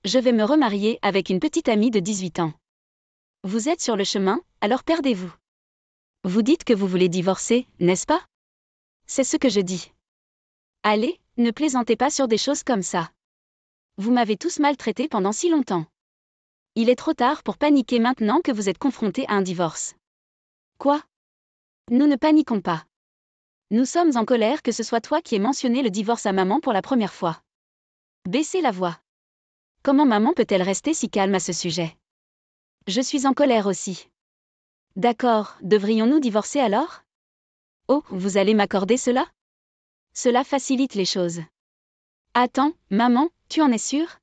je vais me remarier avec une petite amie de 18 ans. Vous êtes sur le chemin, alors perdez-vous. Vous dites que vous voulez divorcer, n'est-ce pas? C'est ce que je dis. Allez, ne plaisantez pas sur des choses comme ça. Vous m'avez tous maltraité pendant si longtemps. Il est trop tard pour paniquer maintenant que vous êtes confrontés à un divorce. Quoi? Nous ne paniquons pas. Nous sommes en colère que ce soit toi qui aies mentionné le divorce à maman pour la première fois. Baissez la voix. Comment maman peut-elle rester si calme à ce sujet? Je suis en colère aussi. D'accord, devrions-nous divorcer alors? Oh, vous allez m'accorder cela? Cela facilite les choses. Attends, maman, tu en es sûre?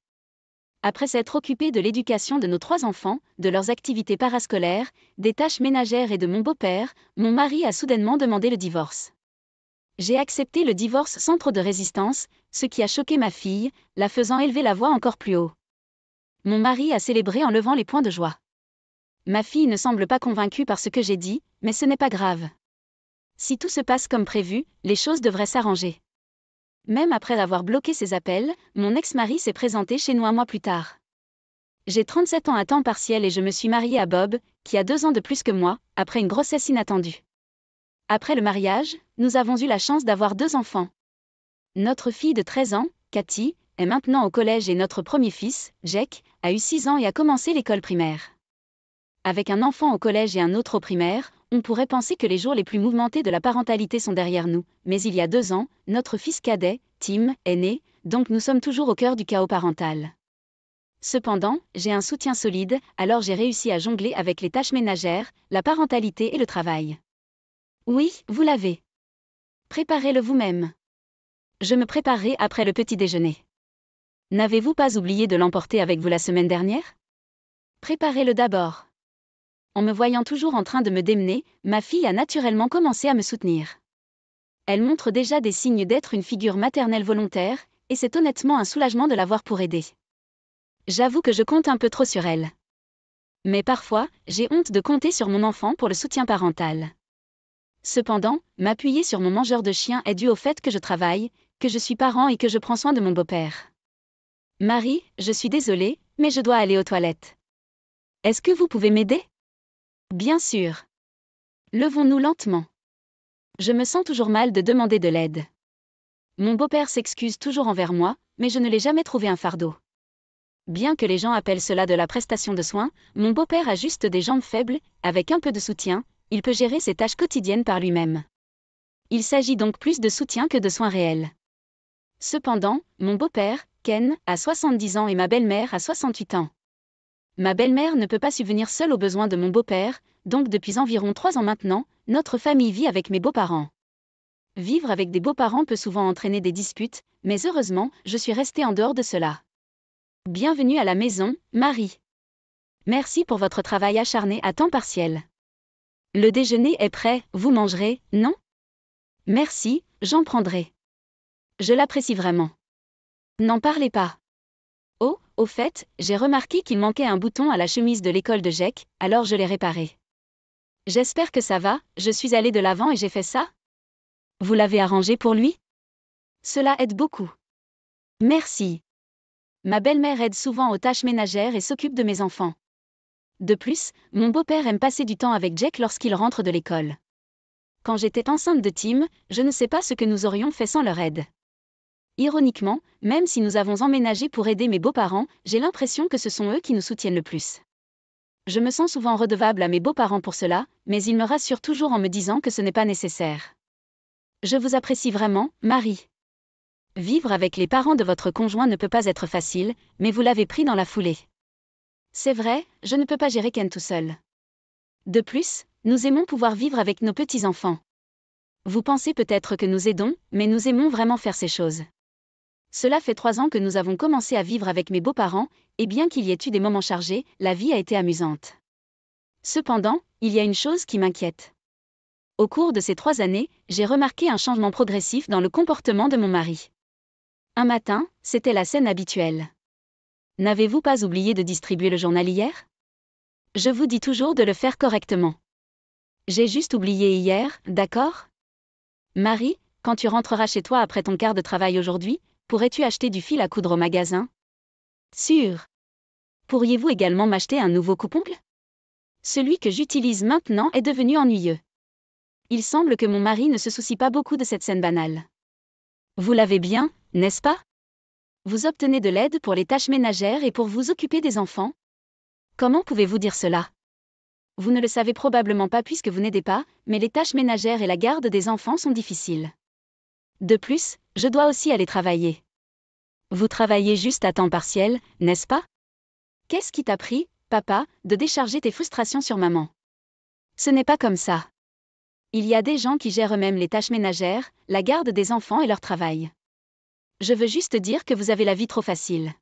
Après s'être occupée de l'éducation de nos 3 enfants, de leurs activités parascolaires, des tâches ménagères et de mon beau-père, mon mari a soudainement demandé le divorce. J'ai accepté le divorce sans trop de résistance, ce qui a choqué ma fille, la faisant élever la voix encore plus haut. Mon mari a célébré en levant les poings de joie. Ma fille ne semble pas convaincue par ce que j'ai dit, mais ce n'est pas grave. Si tout se passe comme prévu, les choses devraient s'arranger. Même après avoir bloqué ses appels, mon ex-mari s'est présenté chez nous un mois plus tard. J'ai 37 ans à temps partiel et je me suis mariée à Bob, qui a 2 ans de plus que moi, après une grossesse inattendue. Après le mariage, nous avons eu la chance d'avoir 2 enfants. Notre fille de 13 ans, Cathy, est maintenant au collège et notre premier fils, Jake, a eu 6 ans et a commencé l'école primaire. Avec un enfant au collège et un autre au primaire, on pourrait penser que les jours les plus mouvementés de la parentalité sont derrière nous, mais il y a 2 ans, notre fils cadet, Tim, est né, donc nous sommes toujours au cœur du chaos parental. Cependant, j'ai un soutien solide, alors j'ai réussi à jongler avec les tâches ménagères, la parentalité et le travail. Oui, vous l'avez. Préparez-le vous-même. Je me préparerai après le petit déjeuner. N'avez-vous pas oublié de l'emporter avec vous la semaine dernière? Préparez-le d'abord. En me voyant toujours en train de me démener, ma fille a naturellement commencé à me soutenir. Elle montre déjà des signes d'être une figure maternelle volontaire, et c'est honnêtement un soulagement de l'avoir pour aider. J'avoue que je compte un peu trop sur elle. Mais parfois, j'ai honte de compter sur mon enfant pour le soutien parental. Cependant, m'appuyer sur mon mangeur de chien est dû au fait que je travaille, que je suis parent et que je prends soin de mon beau-père. Marie, je suis désolée, mais je dois aller aux toilettes. Est-ce que vous pouvez m'aider? Bien sûr. Levons-nous lentement. Je me sens toujours mal de demander de l'aide. Mon beau-père s'excuse toujours envers moi, mais je ne l'ai jamais trouvé un fardeau. Bien que les gens appellent cela de la prestation de soins, mon beau-père a juste des jambes faibles, avec un peu de soutien, il peut gérer ses tâches quotidiennes par lui-même. Il s'agit donc plus de soutien que de soins réels. Cependant, mon beau-père, Ken, a 70 ans et ma belle-mère a 68 ans. Ma belle-mère ne peut pas subvenir seule aux besoins de mon beau-père, donc depuis environ 3 ans maintenant, notre famille vit avec mes beaux-parents. Vivre avec des beaux-parents peut souvent entraîner des disputes, mais heureusement, je suis restée en dehors de cela. Bienvenue à la maison, Marie. Merci pour votre travail acharné à temps partiel. Le déjeuner est prêt, vous mangerez, non? Merci, j'en prendrai. Je l'apprécie vraiment. N'en parlez pas. Oh, au fait, j'ai remarqué qu'il manquait un bouton à la chemise de l'école de Jake, alors je l'ai réparé. J'espère que ça va, je suis allée de l'avant et j'ai fait ça? Vous l'avez arrangé pour lui? Cela aide beaucoup. Merci. Ma belle-mère aide souvent aux tâches ménagères et s'occupe de mes enfants. De plus, mon beau-père aime passer du temps avec Jake lorsqu'il rentre de l'école. Quand j'étais enceinte de Tim, je ne sais pas ce que nous aurions fait sans leur aide. Ironiquement, même si nous avons emménagé pour aider mes beaux-parents, j'ai l'impression que ce sont eux qui nous soutiennent le plus. Je me sens souvent redevable à mes beaux-parents pour cela, mais ils me rassurent toujours en me disant que ce n'est pas nécessaire. Je vous apprécie vraiment, Marie. Vivre avec les parents de votre conjoint ne peut pas être facile, mais vous l'avez pris dans la foulée. C'est vrai, je ne peux pas gérer Ken tout seul. De plus, nous aimons pouvoir vivre avec nos petits-enfants. Vous pensez peut-être que nous aidons, mais nous aimons vraiment faire ces choses. Cela fait 3 ans que nous avons commencé à vivre avec mes beaux-parents, et bien qu'il y ait eu des moments chargés, la vie a été amusante. Cependant, il y a une chose qui m'inquiète. Au cours de ces 3 années, j'ai remarqué un changement progressif dans le comportement de mon mari. Un matin, c'était la scène habituelle. N'avez-vous pas oublié de distribuer le journal hier? Je vous dis toujours de le faire correctement. J'ai juste oublié hier, d'accord? Marie, quand tu rentreras chez toi après ton quart de travail aujourd'hui, pourrais-tu acheter du fil à coudre au magasin? Sûr. Pourriez-vous également m'acheter un nouveau coupe-ongle? Celui que j'utilise maintenant est devenu ennuyeux. Il semble que mon mari ne se soucie pas beaucoup de cette scène banale. Vous l'avez bien, n'est-ce pas? Vous obtenez de l'aide pour les tâches ménagères et pour vous occuper des enfants? Comment pouvez-vous dire cela? Vous ne le savez probablement pas puisque vous n'aidez pas, mais les tâches ménagères et la garde des enfants sont difficiles. De plus, je dois aussi aller travailler. Vous travaillez juste à temps partiel, n'est-ce pas? Qu'est-ce qui t'a pris, papa, de décharger tes frustrations sur maman? Ce n'est pas comme ça. Il y a des gens qui gèrent eux-mêmes les tâches ménagères, la garde des enfants et leur travail. Je veux juste dire que vous avez la vie trop facile.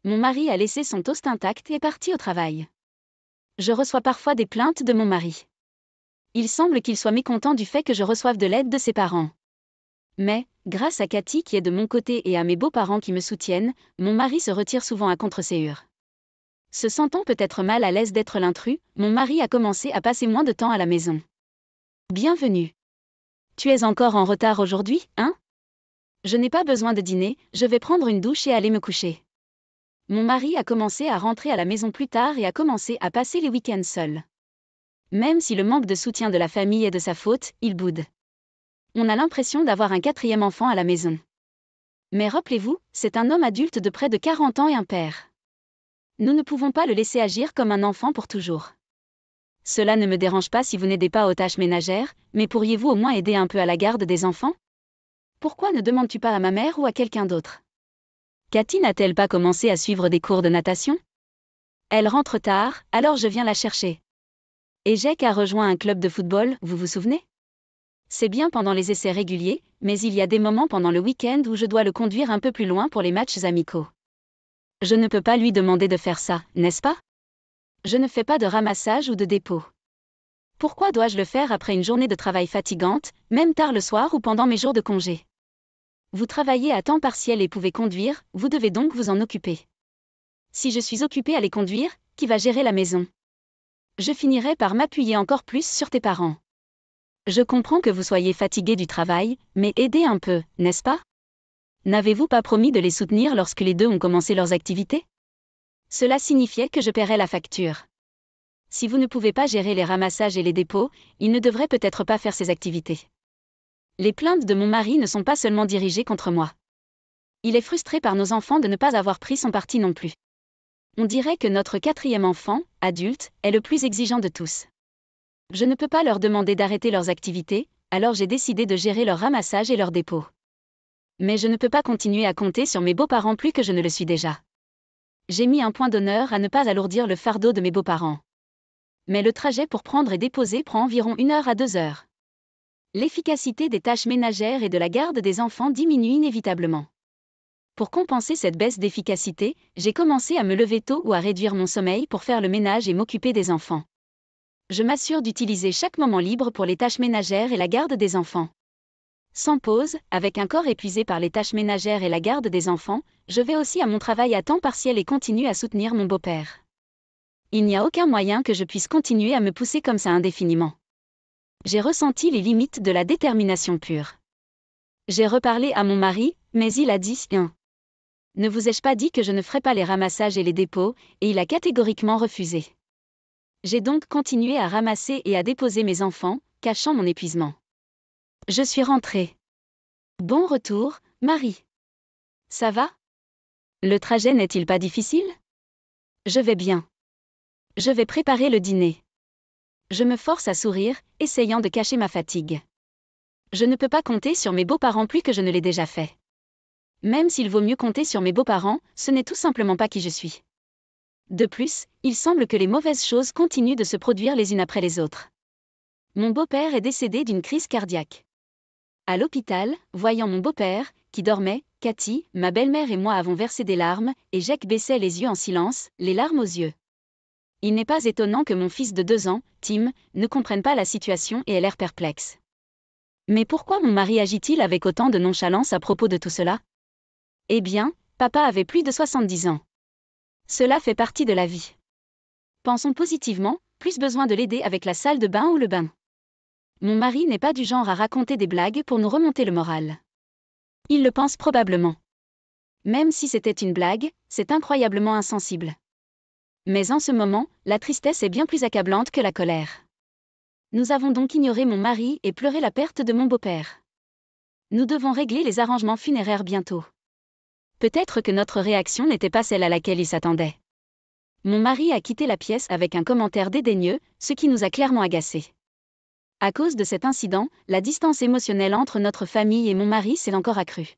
Mon mari a laissé son toast intact et est parti au travail. Je reçois parfois des plaintes de mon mari. Il semble qu'il soit mécontent du fait que je reçoive de l'aide de ses parents. Mais, grâce à Cathy qui est de mon côté et à mes beaux-parents qui me soutiennent, mon mari se retire souvent à contre-séure. Se sentant peut-être mal à l'aise d'être l'intrus, mon mari a commencé à passer moins de temps à la maison. Bienvenue. Tu es encore en retard aujourd'hui, hein? Je n'ai pas besoin de dîner, je vais prendre une douche et aller me coucher. Mon mari a commencé à rentrer à la maison plus tard et a commencé à passer les week-ends seul. Même si le manque de soutien de la famille est de sa faute, il boude. On a l'impression d'avoir un quatrième enfant à la maison. Mais rappelez-vous, c'est un homme adulte de près de 40 ans et un père. Nous ne pouvons pas le laisser agir comme un enfant pour toujours. Cela ne me dérange pas si vous n'aidez pas aux tâches ménagères, mais pourriez-vous au moins aider un peu à la garde des enfants? Pourquoi ne demandes-tu pas à ma mère ou à quelqu'un d'autre? Cathy n'a-t-elle pas commencé à suivre des cours de natation? Elle rentre tard, alors je viens la chercher. Et Jack a rejoint un club de football, vous vous souvenez? C'est bien pendant les essais réguliers, mais il y a des moments pendant le week-end où je dois le conduire un peu plus loin pour les matchs amicaux. Je ne peux pas lui demander de faire ça, n'est-ce pas? Je ne fais pas de ramassage ou de dépôt. Pourquoi dois-je le faire après une journée de travail fatigante, même tard le soir ou pendant mes jours de congé? Vous travaillez à temps partiel et pouvez conduire, vous devez donc vous en occuper. Si je suis occupée à les conduire, qui va gérer la maison? Je finirai par m'appuyer encore plus sur tes parents. Je comprends que vous soyez fatigué du travail, mais aidez un peu, n'est-ce pas? N'avez-vous pas promis de les soutenir lorsque les deux ont commencé leurs activités? Cela signifiait que je paierais la facture. Si vous ne pouvez pas gérer les ramassages et les dépôts, il ne devrait peut-être pas faire ces activités. Les plaintes de mon mari ne sont pas seulement dirigées contre moi. Il est frustré par nos enfants de ne pas avoir pris son parti non plus. On dirait que notre quatrième enfant, adulte, est le plus exigeant de tous. Je ne peux pas leur demander d'arrêter leurs activités, alors j'ai décidé de gérer leur ramassage et leur dépôt. Mais je ne peux pas continuer à compter sur mes beaux-parents plus que je ne le suis déjà. J'ai mis un point d'honneur à ne pas alourdir le fardeau de mes beaux-parents. Mais le trajet pour prendre et déposer prend environ 1 heure à 2 heures. L'efficacité des tâches ménagères et de la garde des enfants diminue inévitablement. Pour compenser cette baisse d'efficacité, j'ai commencé à me lever tôt ou à réduire mon sommeil pour faire le ménage et m'occuper des enfants. Je m'assure d'utiliser chaque moment libre pour les tâches ménagères et la garde des enfants. Sans pause, avec un corps épuisé par les tâches ménagères et la garde des enfants, je vais aussi à mon travail à temps partiel et continue à soutenir mon beau-père. Il n'y a aucun moyen que je puisse continuer à me pousser comme ça indéfiniment. J'ai ressenti les limites de la détermination pure. J'ai reparlé à mon mari, mais il a dit « Ne vous ai-je pas dit que je ne ferais pas les ramassages et les dépôts ?» et il a catégoriquement refusé. J'ai donc continué à ramasser et à déposer mes enfants, cachant mon épuisement. Je suis rentrée. Bon retour, Marie. Ça va? Le trajet n'est-il pas difficile? Je vais bien. Je vais préparer le dîner. Je me force à sourire, essayant de cacher ma fatigue. Je ne peux pas compter sur mes beaux-parents plus que je ne l'ai déjà fait. Même s'il vaut mieux compter sur mes beaux-parents, ce n'est tout simplement pas qui je suis. De plus, il semble que les mauvaises choses continuent de se produire les unes après les autres. Mon beau-père est décédé d'une crise cardiaque. À l'hôpital, voyant mon beau-père, qui dormait, Cathy, ma belle-mère et moi avons versé des larmes, et Jacques baissait les yeux en silence, les larmes aux yeux. Il n'est pas étonnant que mon fils de 2 ans, Tim, ne comprenne pas la situation et ait l'air perplexe. Mais pourquoi mon mari agit-il avec autant de nonchalance à propos de tout cela? Eh bien, papa avait plus de 70 ans. Cela fait partie de la vie. Pensons positivement, plus besoin de l'aider avec la salle de bain ou le bain. Mon mari n'est pas du genre à raconter des blagues pour nous remonter le moral. Il le pense probablement. Même si c'était une blague, c'est incroyablement insensible. Mais en ce moment, la tristesse est bien plus accablante que la colère. Nous avons donc ignoré mon mari et pleuré la perte de mon beau-père. Nous devons régler les arrangements funéraires bientôt. Peut-être que notre réaction n'était pas celle à laquelle il s'attendait. Mon mari a quitté la pièce avec un commentaire dédaigneux, ce qui nous a clairement agacés. À cause de cet incident, la distance émotionnelle entre notre famille et mon mari s'est encore accrue.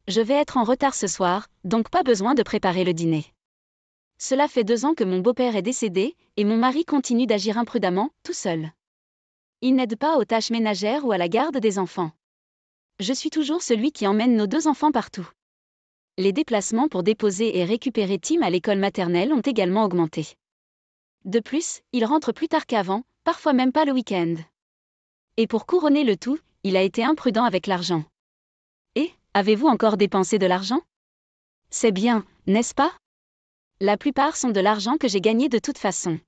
Je vais être en retard ce soir, donc pas besoin de préparer le dîner. Cela fait 2 ans que mon beau-père est décédé, et mon mari continue d'agir imprudemment, tout seul. Il n'aide pas aux tâches ménagères ou à la garde des enfants. Je suis toujours celui qui emmène nos 2 enfants partout. Les déplacements pour déposer et récupérer Tim à l'école maternelle ont également augmenté. De plus, il rentre plus tard qu'avant, parfois même pas le week-end. Et pour couronner le tout, il a été imprudent avec l'argent. Et, avez-vous encore dépensé de l'argent? C'est bien, n'est-ce pas? La plupart sont de l'argent que j'ai gagné de toute façon.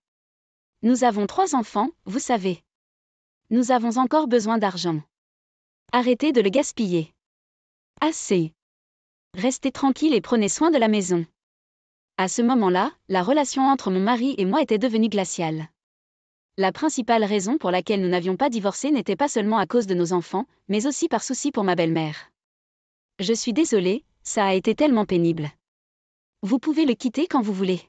Nous avons 3 enfants, vous savez. Nous avons encore besoin d'argent. Arrêtez de le gaspiller. Assez. Restez tranquille et prenez soin de la maison. À ce moment-là, la relation entre mon mari et moi était devenue glaciale. La principale raison pour laquelle nous n'avions pas divorcé n'était pas seulement à cause de nos enfants, mais aussi par souci pour ma belle-mère. Je suis désolée, ça a été tellement pénible. Vous pouvez le quitter quand vous voulez.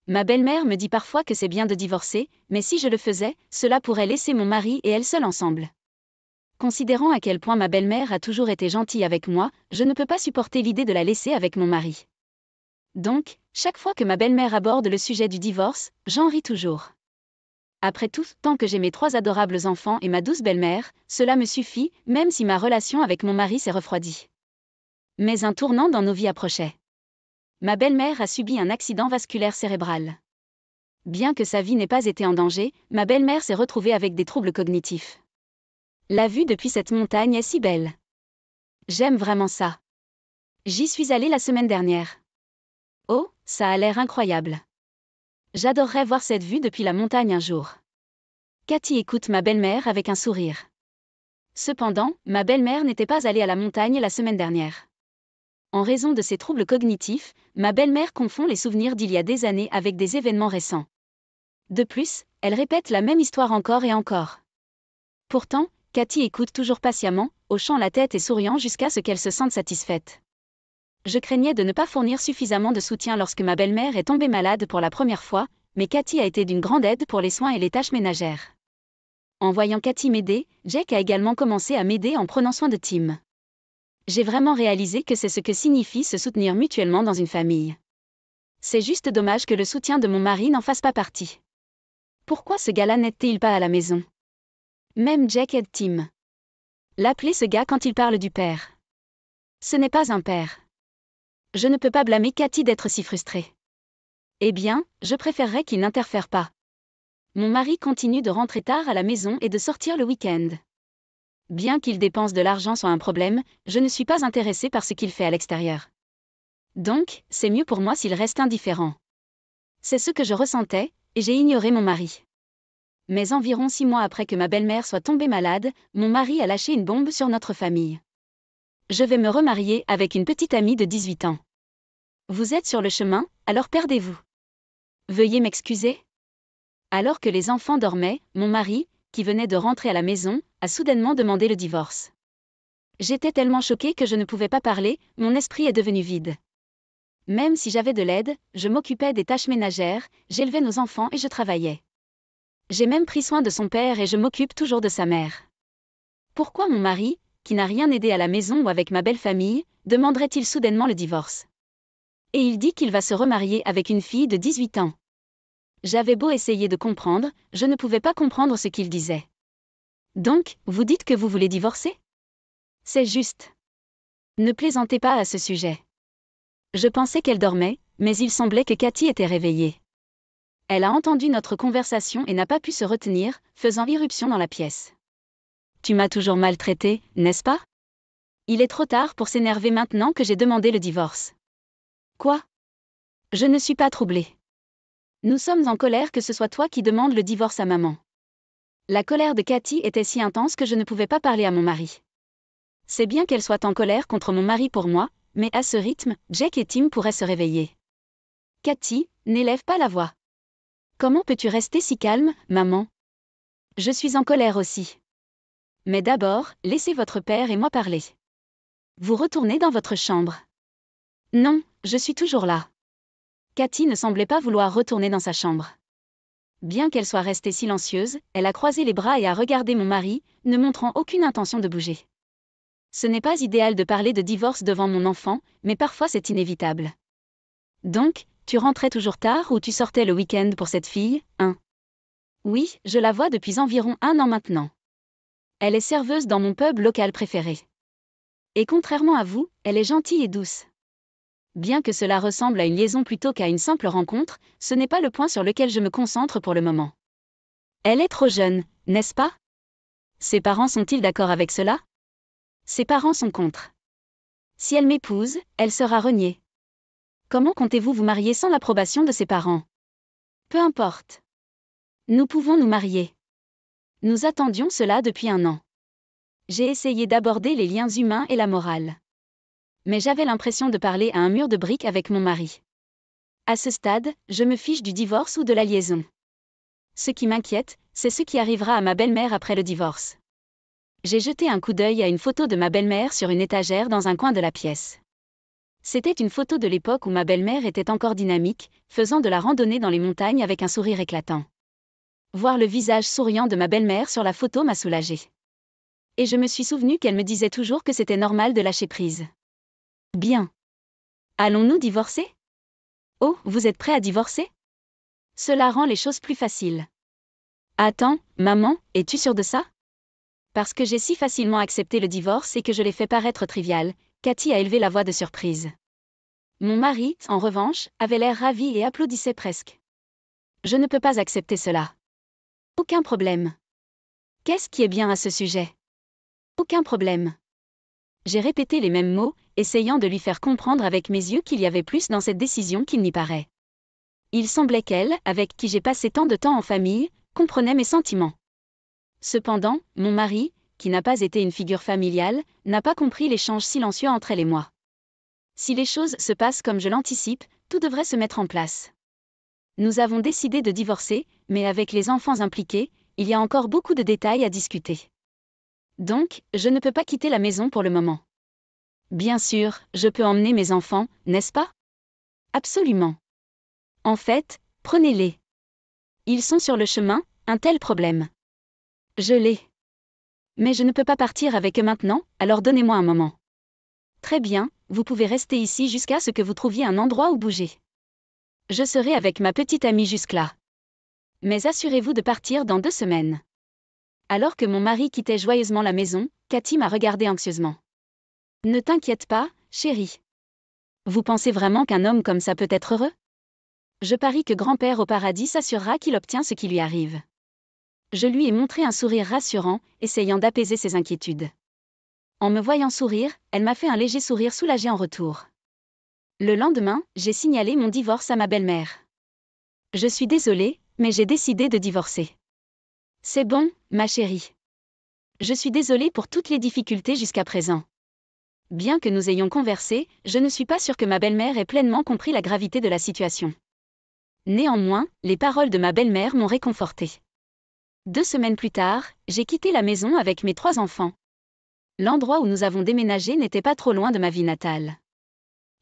Ma belle-mère me dit parfois que c'est bien de divorcer, mais si je le faisais, cela pourrait laisser mon mari et elle seuls ensemble. Considérant à quel point ma belle-mère a toujours été gentille avec moi, je ne peux pas supporter l'idée de la laisser avec mon mari. Donc, chaque fois que ma belle-mère aborde le sujet du divorce, j'en ris toujours. Après tout, tant que j'ai mes 3 adorables enfants et ma douce belle-mère, cela me suffit, même si ma relation avec mon mari s'est refroidie. Mais un tournant dans nos vies approchait. Ma belle-mère a subi un accident vasculaire cérébral. Bien que sa vie n'ait pas été en danger, ma belle-mère s'est retrouvée avec des troubles cognitifs. La vue depuis cette montagne est si belle. J'aime vraiment ça. J'y suis allée la semaine dernière. Oh, ça a l'air incroyable. J'adorerais voir cette vue depuis la montagne un jour. Cathy écoute ma belle-mère avec un sourire. Cependant, ma belle-mère n'était pas allée à la montagne la semaine dernière. En raison de ses troubles cognitifs, ma belle-mère confond les souvenirs d'il y a des années avec des événements récents. De plus, elle répète la même histoire encore et encore. Pourtant, Cathy écoute toujours patiemment, hochant la tête et souriant jusqu'à ce qu'elle se sente satisfaite. Je craignais de ne pas fournir suffisamment de soutien lorsque ma belle-mère est tombée malade pour la première fois, mais Cathy a été d'une grande aide pour les soins et les tâches ménagères. En voyant Cathy m'aider, Jake a également commencé à m'aider en prenant soin de Tim. J'ai vraiment réalisé que c'est ce que signifie se soutenir mutuellement dans une famille. C'est juste dommage que le soutien de mon mari n'en fasse pas partie. Pourquoi ce gars-là n'aide-t-il pas à la maison? Même Jake aide Tim. L'appeler ce gars quand il parle du père. Ce n'est pas un père. Je ne peux pas blâmer Cathy d'être si frustrée. Eh bien, je préférerais qu'il n'interfère pas. Mon mari continue de rentrer tard à la maison et de sortir le week-end. Bien qu'il dépense de l'argent sans un problème, je ne suis pas intéressée par ce qu'il fait à l'extérieur. Donc, c'est mieux pour moi s'il reste indifférent. C'est ce que je ressentais, et j'ai ignoré mon mari. Mais environ 6 mois après que ma belle-mère soit tombée malade, mon mari a lâché une bombe sur notre famille. Je vais me remarier avec une petite amie de 18 ans. Vous êtes sur le chemin, alors perdez-vous. Veuillez m'excuser. Alors que les enfants dormaient, mon mari, qui venait de rentrer à la maison, a soudainement demandé le divorce. J'étais tellement choquée que je ne pouvais pas parler, mon esprit est devenu vide. Même si j'avais de l'aide, je m'occupais des tâches ménagères, j'élevais nos enfants et je travaillais. J'ai même pris soin de son père et je m'occupe toujours de sa mère. Pourquoi mon mari, qui n'a rien aidé à la maison ou avec ma belle famille, demanderait-il soudainement le divorce? Et il dit qu'il va se remarier avec une fille de 18 ans. J'avais beau essayer de comprendre, je ne pouvais pas comprendre ce qu'il disait. Donc, vous dites que vous voulez divorcer? C'est juste. Ne plaisantez pas à ce sujet. Je pensais qu'elle dormait, mais il semblait que Cathy était réveillée. Elle a entendu notre conversation et n'a pas pu se retenir, faisant irruption dans la pièce. Tu m'as toujours maltraité, n'est-ce pas? Il est trop tard pour s'énerver maintenant que j'ai demandé le divorce. Quoi? Je ne suis pas troublée. Nous sommes en colère que ce soit toi qui demandes le divorce à maman. La colère de Cathy était si intense que je ne pouvais pas parler à mon mari. C'est bien qu'elle soit en colère contre mon mari pour moi, mais à ce rythme, Jake et Tim pourraient se réveiller. Cathy, n'élève pas la voix. Comment peux-tu rester si calme, maman? Je suis en colère aussi. Mais d'abord, laissez votre père et moi parler. Vous retournez dans votre chambre. Non, je suis toujours là. Cathy ne semblait pas vouloir retourner dans sa chambre. Bien qu'elle soit restée silencieuse, elle a croisé les bras et a regardé mon mari, ne montrant aucune intention de bouger. Ce n'est pas idéal de parler de divorce devant mon enfant, mais parfois c'est inévitable. Donc, tu rentrais toujours tard ou tu sortais le week-end pour cette fille, hein? Oui, je la vois depuis environ 1 an maintenant. Elle est serveuse dans mon pub local préféré. Et contrairement à vous, elle est gentille et douce. Bien que cela ressemble à une liaison plutôt qu'à une simple rencontre, ce n'est pas le point sur lequel je me concentre pour le moment. Elle est trop jeune, n'est-ce pas? Ses parents sont-ils d'accord avec cela? Ses parents sont contre. Si elle m'épouse, elle sera reniée. Comment comptez-vous vous marier sans l'approbation de ses parents? Peu importe. Nous pouvons nous marier. Nous attendions cela depuis 1 an. J'ai essayé d'aborder les liens humains et la morale. Mais j'avais l'impression de parler à un mur de briques avec mon mari. À ce stade, je me fiche du divorce ou de la liaison. Ce qui m'inquiète, c'est ce qui arrivera à ma belle-mère après le divorce. J'ai jeté un coup d'œil à une photo de ma belle-mère sur une étagère dans un coin de la pièce. C'était une photo de l'époque où ma belle-mère était encore dynamique, faisant de la randonnée dans les montagnes avec un sourire éclatant. Voir le visage souriant de ma belle-mère sur la photo m'a soulagée. Et je me suis souvenu qu'elle me disait toujours que c'était normal de lâcher prise. Bien. Allons-nous divorcer? Oh, vous êtes prêt à divorcer? Cela rend les choses plus faciles. Attends, maman, es-tu sûre de ça? Parce que j'ai si facilement accepté le divorce et que je l'ai fait paraître trivial, Cathy a élevé la voix de surprise. Mon mari, en revanche, avait l'air ravi et applaudissait presque. Je ne peux pas accepter cela. Aucun problème. Qu'est-ce qui est bien à ce sujet? Aucun problème. J'ai répété les mêmes mots, essayant de lui faire comprendre avec mes yeux qu'il y avait plus dans cette décision qu'il n'y paraît. Il semblait qu'elle, avec qui j'ai passé tant de temps en famille, comprenait mes sentiments. Cependant, mon mari, qui n'a pas été une figure familiale, n'a pas compris l'échange silencieux entre elle et moi. Si les choses se passent comme je l'anticipe, tout devrait se mettre en place. Nous avons décidé de divorcer, mais avec les enfants impliqués, il y a encore beaucoup de détails à discuter. Donc, je ne peux pas quitter la maison pour le moment. Bien sûr, je peux emmener mes enfants, n'est-ce pas? Absolument. En fait, prenez-les. Ils sont sur le chemin, un tel problème. Je l'ai. Mais je ne peux pas partir avec eux maintenant, alors donnez-moi un moment. Très bien, vous pouvez rester ici jusqu'à ce que vous trouviez un endroit où bouger. Je serai avec ma petite amie jusque-là. Mais assurez-vous de partir dans 2 semaines. Alors que mon mari quittait joyeusement la maison, Cathy m'a regardé anxieusement. Ne t'inquiète pas, chérie. Vous pensez vraiment qu'un homme comme ça peut être heureux? Je parie que grand-père au paradis s'assurera qu'il obtient ce qui lui arrive. Je lui ai montré un sourire rassurant, essayant d'apaiser ses inquiétudes. En me voyant sourire, elle m'a fait un léger sourire soulagé en retour. Le lendemain, j'ai signalé mon divorce à ma belle-mère. Je suis désolée, mais j'ai décidé de divorcer. C'est bon, ma chérie. Je suis désolée pour toutes les difficultés jusqu'à présent. Bien que nous ayons conversé, je ne suis pas sûre que ma belle-mère ait pleinement compris la gravité de la situation. Néanmoins, les paroles de ma belle-mère m'ont réconfortée. 2 semaines plus tard, j'ai quitté la maison avec mes 3 enfants. L'endroit où nous avons déménagé n'était pas trop loin de ma ville natale.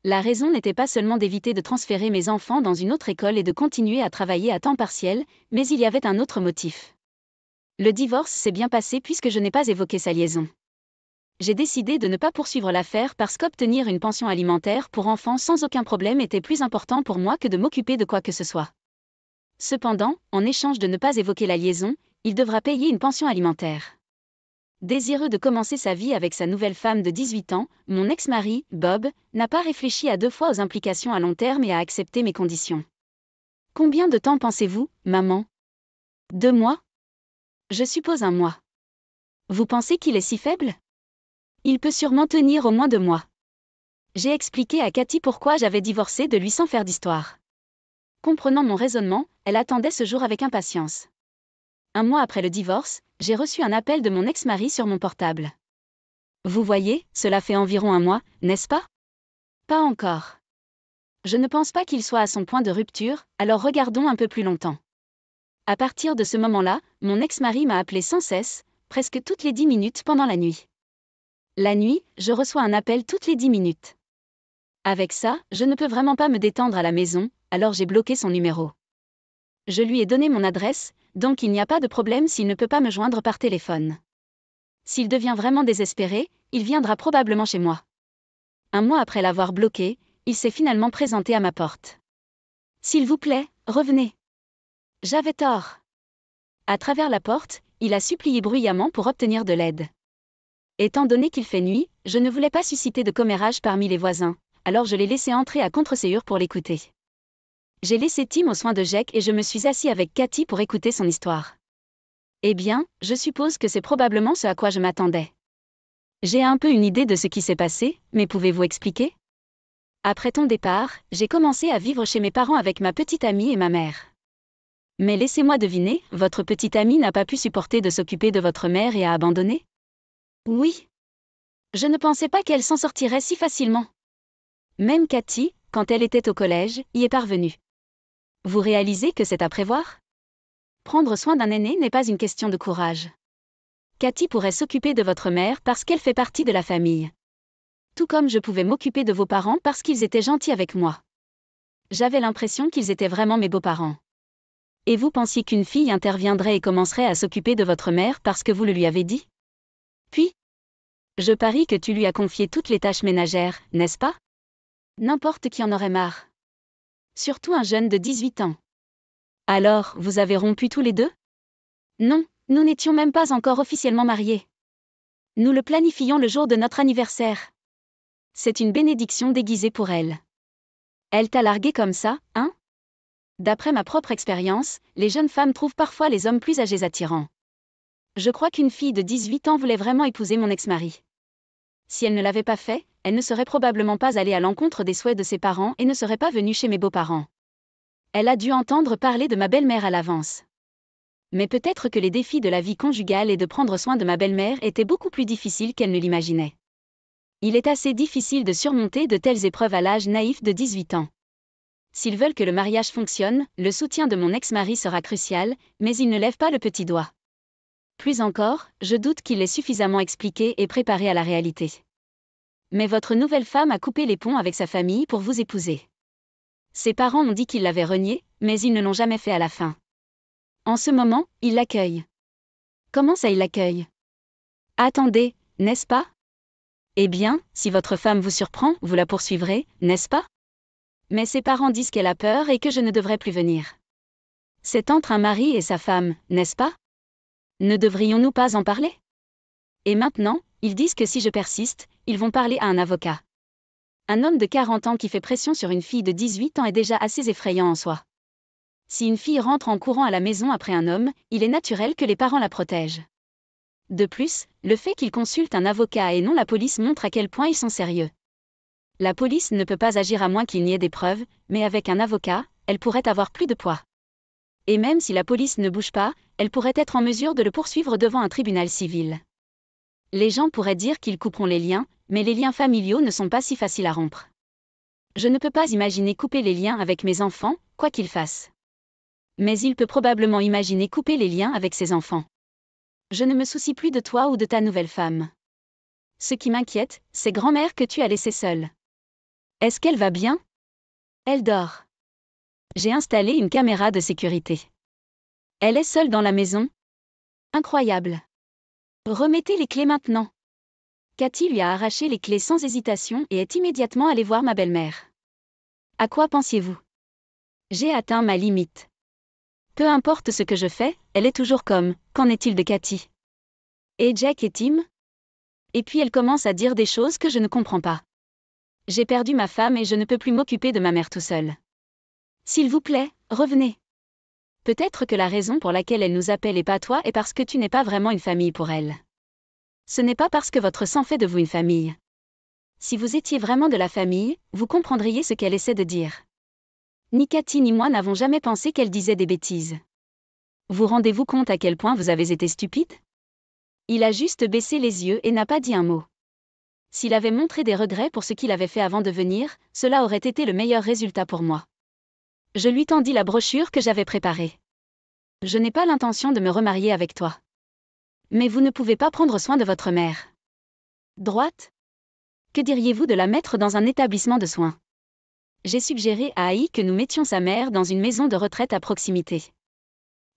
La raison n'était pas seulement d'éviter de transférer mes enfants dans une autre école et de continuer à travailler à temps partiel, mais il y avait un autre motif. Le divorce s'est bien passé puisque je n'ai pas évoqué sa liaison. J'ai décidé de ne pas poursuivre l'affaire parce qu'obtenir une pension alimentaire pour enfants sans aucun problème était plus important pour moi que de m'occuper de quoi que ce soit. Cependant, en échange de ne pas évoquer la liaison, il devra payer une pension alimentaire. Désireux de commencer sa vie avec sa nouvelle femme de 18 ans, mon ex-mari, Bob, n'a pas réfléchi à 2 fois aux implications à long terme et a accepté mes conditions. Combien de temps pensez-vous, maman? 2 mois? Je suppose 1 mois. Vous pensez qu'il est si faible? Il peut sûrement tenir au moins 2 mois. J'ai expliqué à Cathy pourquoi j'avais divorcé de lui sans faire d'histoire. Comprenant mon raisonnement, elle attendait ce jour avec impatience. 1 mois après le divorce, j'ai reçu un appel de mon ex-mari sur mon portable. Vous voyez, cela fait environ 1 mois, n'est-ce pas? Pas encore. Je ne pense pas qu'il soit à son point de rupture, alors regardons un peu plus longtemps. À partir de ce moment-là, mon ex-mari m'a appelé sans cesse, presque toutes les 10 minutes pendant la nuit. La nuit, je reçois un appel toutes les 10 minutes. Avec ça, je ne peux vraiment pas me détendre à la maison, alors j'ai bloqué son numéro. Je lui ai donné mon adresse, donc il n'y a pas de problème s'il ne peut pas me joindre par téléphone. S'il devient vraiment désespéré, il viendra probablement chez moi. Un mois après l'avoir bloqué, il s'est finalement présenté à ma porte. S'il vous plaît, revenez. J'avais tort. À travers la porte, il a supplié bruyamment pour obtenir de l'aide. Étant donné qu'il fait nuit, je ne voulais pas susciter de commérage parmi les voisins, alors je l'ai laissé entrer à contre-séance pour l'écouter. J'ai laissé Tim aux soins de Jack et je me suis assis avec Cathy pour écouter son histoire. Eh bien, je suppose que c'est probablement ce à quoi je m'attendais. J'ai un peu une idée de ce qui s'est passé, mais pouvez-vous expliquer ? Après ton départ, j'ai commencé à vivre chez mes parents avec ma petite amie et ma mère. Mais laissez-moi deviner, votre petite amie n'a pas pu supporter de s'occuper de votre mère et a abandonné ? Oui. Je ne pensais pas qu'elle s'en sortirait si facilement. Même Cathy, quand elle était au collège, y est parvenue. Vous réalisez que c'est à prévoir ? Prendre soin d'un aîné n'est pas une question de courage. Cathy pourrait s'occuper de votre mère parce qu'elle fait partie de la famille. Tout comme je pouvais m'occuper de vos parents parce qu'ils étaient gentils avec moi. J'avais l'impression qu'ils étaient vraiment mes beaux-parents. Et vous pensiez qu'une fille interviendrait et commencerait à s'occuper de votre mère parce que vous le lui avez dit ? Puis, je parie que tu lui as confié toutes les tâches ménagères, n'est-ce pas ? N'importe qui en aurait marre. Surtout un jeune de 18 ans. Alors, vous avez rompu tous les deux ? Non, nous n'étions même pas encore officiellement mariés. Nous le planifions le jour de notre anniversaire. C'est une bénédiction déguisée pour elle. Elle t'a largué comme ça, hein ? D'après ma propre expérience, les jeunes femmes trouvent parfois les hommes plus âgés attirants. Je crois qu'une fille de 18 ans voulait vraiment épouser mon ex-mari. Si elle ne l'avait pas fait, elle ne serait probablement pas allée à l'encontre des souhaits de ses parents et ne serait pas venue chez mes beaux-parents. Elle a dû entendre parler de ma belle-mère à l'avance. Mais peut-être que les défis de la vie conjugale et de prendre soin de ma belle-mère étaient beaucoup plus difficiles qu'elle ne l'imaginait. Il est assez difficile de surmonter de telles épreuves à l'âge naïf de 18 ans. S'ils veulent que le mariage fonctionne, le soutien de mon ex-mari sera crucial, mais il ne lève pas le petit doigt. Plus encore, je doute qu'il l'ait suffisamment expliqué et préparé à la réalité. Mais votre nouvelle femme a coupé les ponts avec sa famille pour vous épouser. Ses parents ont dit qu'ils l'avaient renié, mais ils ne l'ont jamais fait à la fin. En ce moment, ils l'accueillent. Comment ça ils l'accueillent ? Attendez, n'est-ce pas ? Eh bien, si votre femme vous surprend, vous la poursuivrez, n'est-ce pas ? Mais ses parents disent qu'elle a peur et que je ne devrais plus venir. C'est entre un mari et sa femme, n'est-ce pas ? Ne devrions-nous pas en parler ? Et maintenant, ils disent que si je persiste, ils vont parler à un avocat. Un homme de 40 ans qui fait pression sur une fille de 18 ans est déjà assez effrayant en soi. Si une fille rentre en courant à la maison après un homme, il est naturel que les parents la protègent. De plus, le fait qu'ils consultent un avocat et non la police montre à quel point ils sont sérieux. La police ne peut pas agir à moins qu'il n'y ait des preuves, mais avec un avocat, elle pourrait avoir plus de poids. Et même si la police ne bouge pas, elle pourrait être en mesure de le poursuivre devant un tribunal civil. Les gens pourraient dire qu'ils couperont les liens, mais les liens familiaux ne sont pas si faciles à rompre. Je ne peux pas imaginer couper les liens avec mes enfants, quoi qu'ils fassent. Mais il peut probablement imaginer couper les liens avec ses enfants. Je ne me soucie plus de toi ou de ta nouvelle femme. Ce qui m'inquiète, c'est grand-mère que tu as laissée seule. Est-ce qu'elle va bien ? Elle dort. J'ai installé une caméra de sécurité. Elle est seule dans la maison ? Incroyable. Remettez les clés maintenant. Cathy lui a arraché les clés sans hésitation et est immédiatement allée voir ma belle-mère. À quoi pensiez-vous ? J'ai atteint ma limite. Peu importe ce que je fais, elle est toujours comme, qu'en est-il de Cathy ? Et Jack et Tim ? Et puis elle commence à dire des choses que je ne comprends pas. J'ai perdu ma femme et je ne peux plus m'occuper de ma mère tout seul. S'il vous plaît, revenez. Peut-être que la raison pour laquelle elle nous appelle et pas toi est parce que tu n'es pas vraiment une famille pour elle. Ce n'est pas parce que votre sang fait de vous une famille. Si vous étiez vraiment de la famille, vous comprendriez ce qu'elle essaie de dire. Ni Cathy ni moi n'avons jamais pensé qu'elle disait des bêtises. Vous rendez-vous compte à quel point vous avez été stupide ? Il a juste baissé les yeux et n'a pas dit un mot. S'il avait montré des regrets pour ce qu'il avait fait avant de venir, cela aurait été le meilleur résultat pour moi. Je lui tendis la brochure que j'avais préparée. Je n'ai pas l'intention de me remarier avec toi. Mais vous ne pouvez pas prendre soin de votre mère. Droite? Que diriez-vous de la mettre dans un établissement de soins? J'ai suggéré à Aïe que nous mettions sa mère dans une maison de retraite à proximité.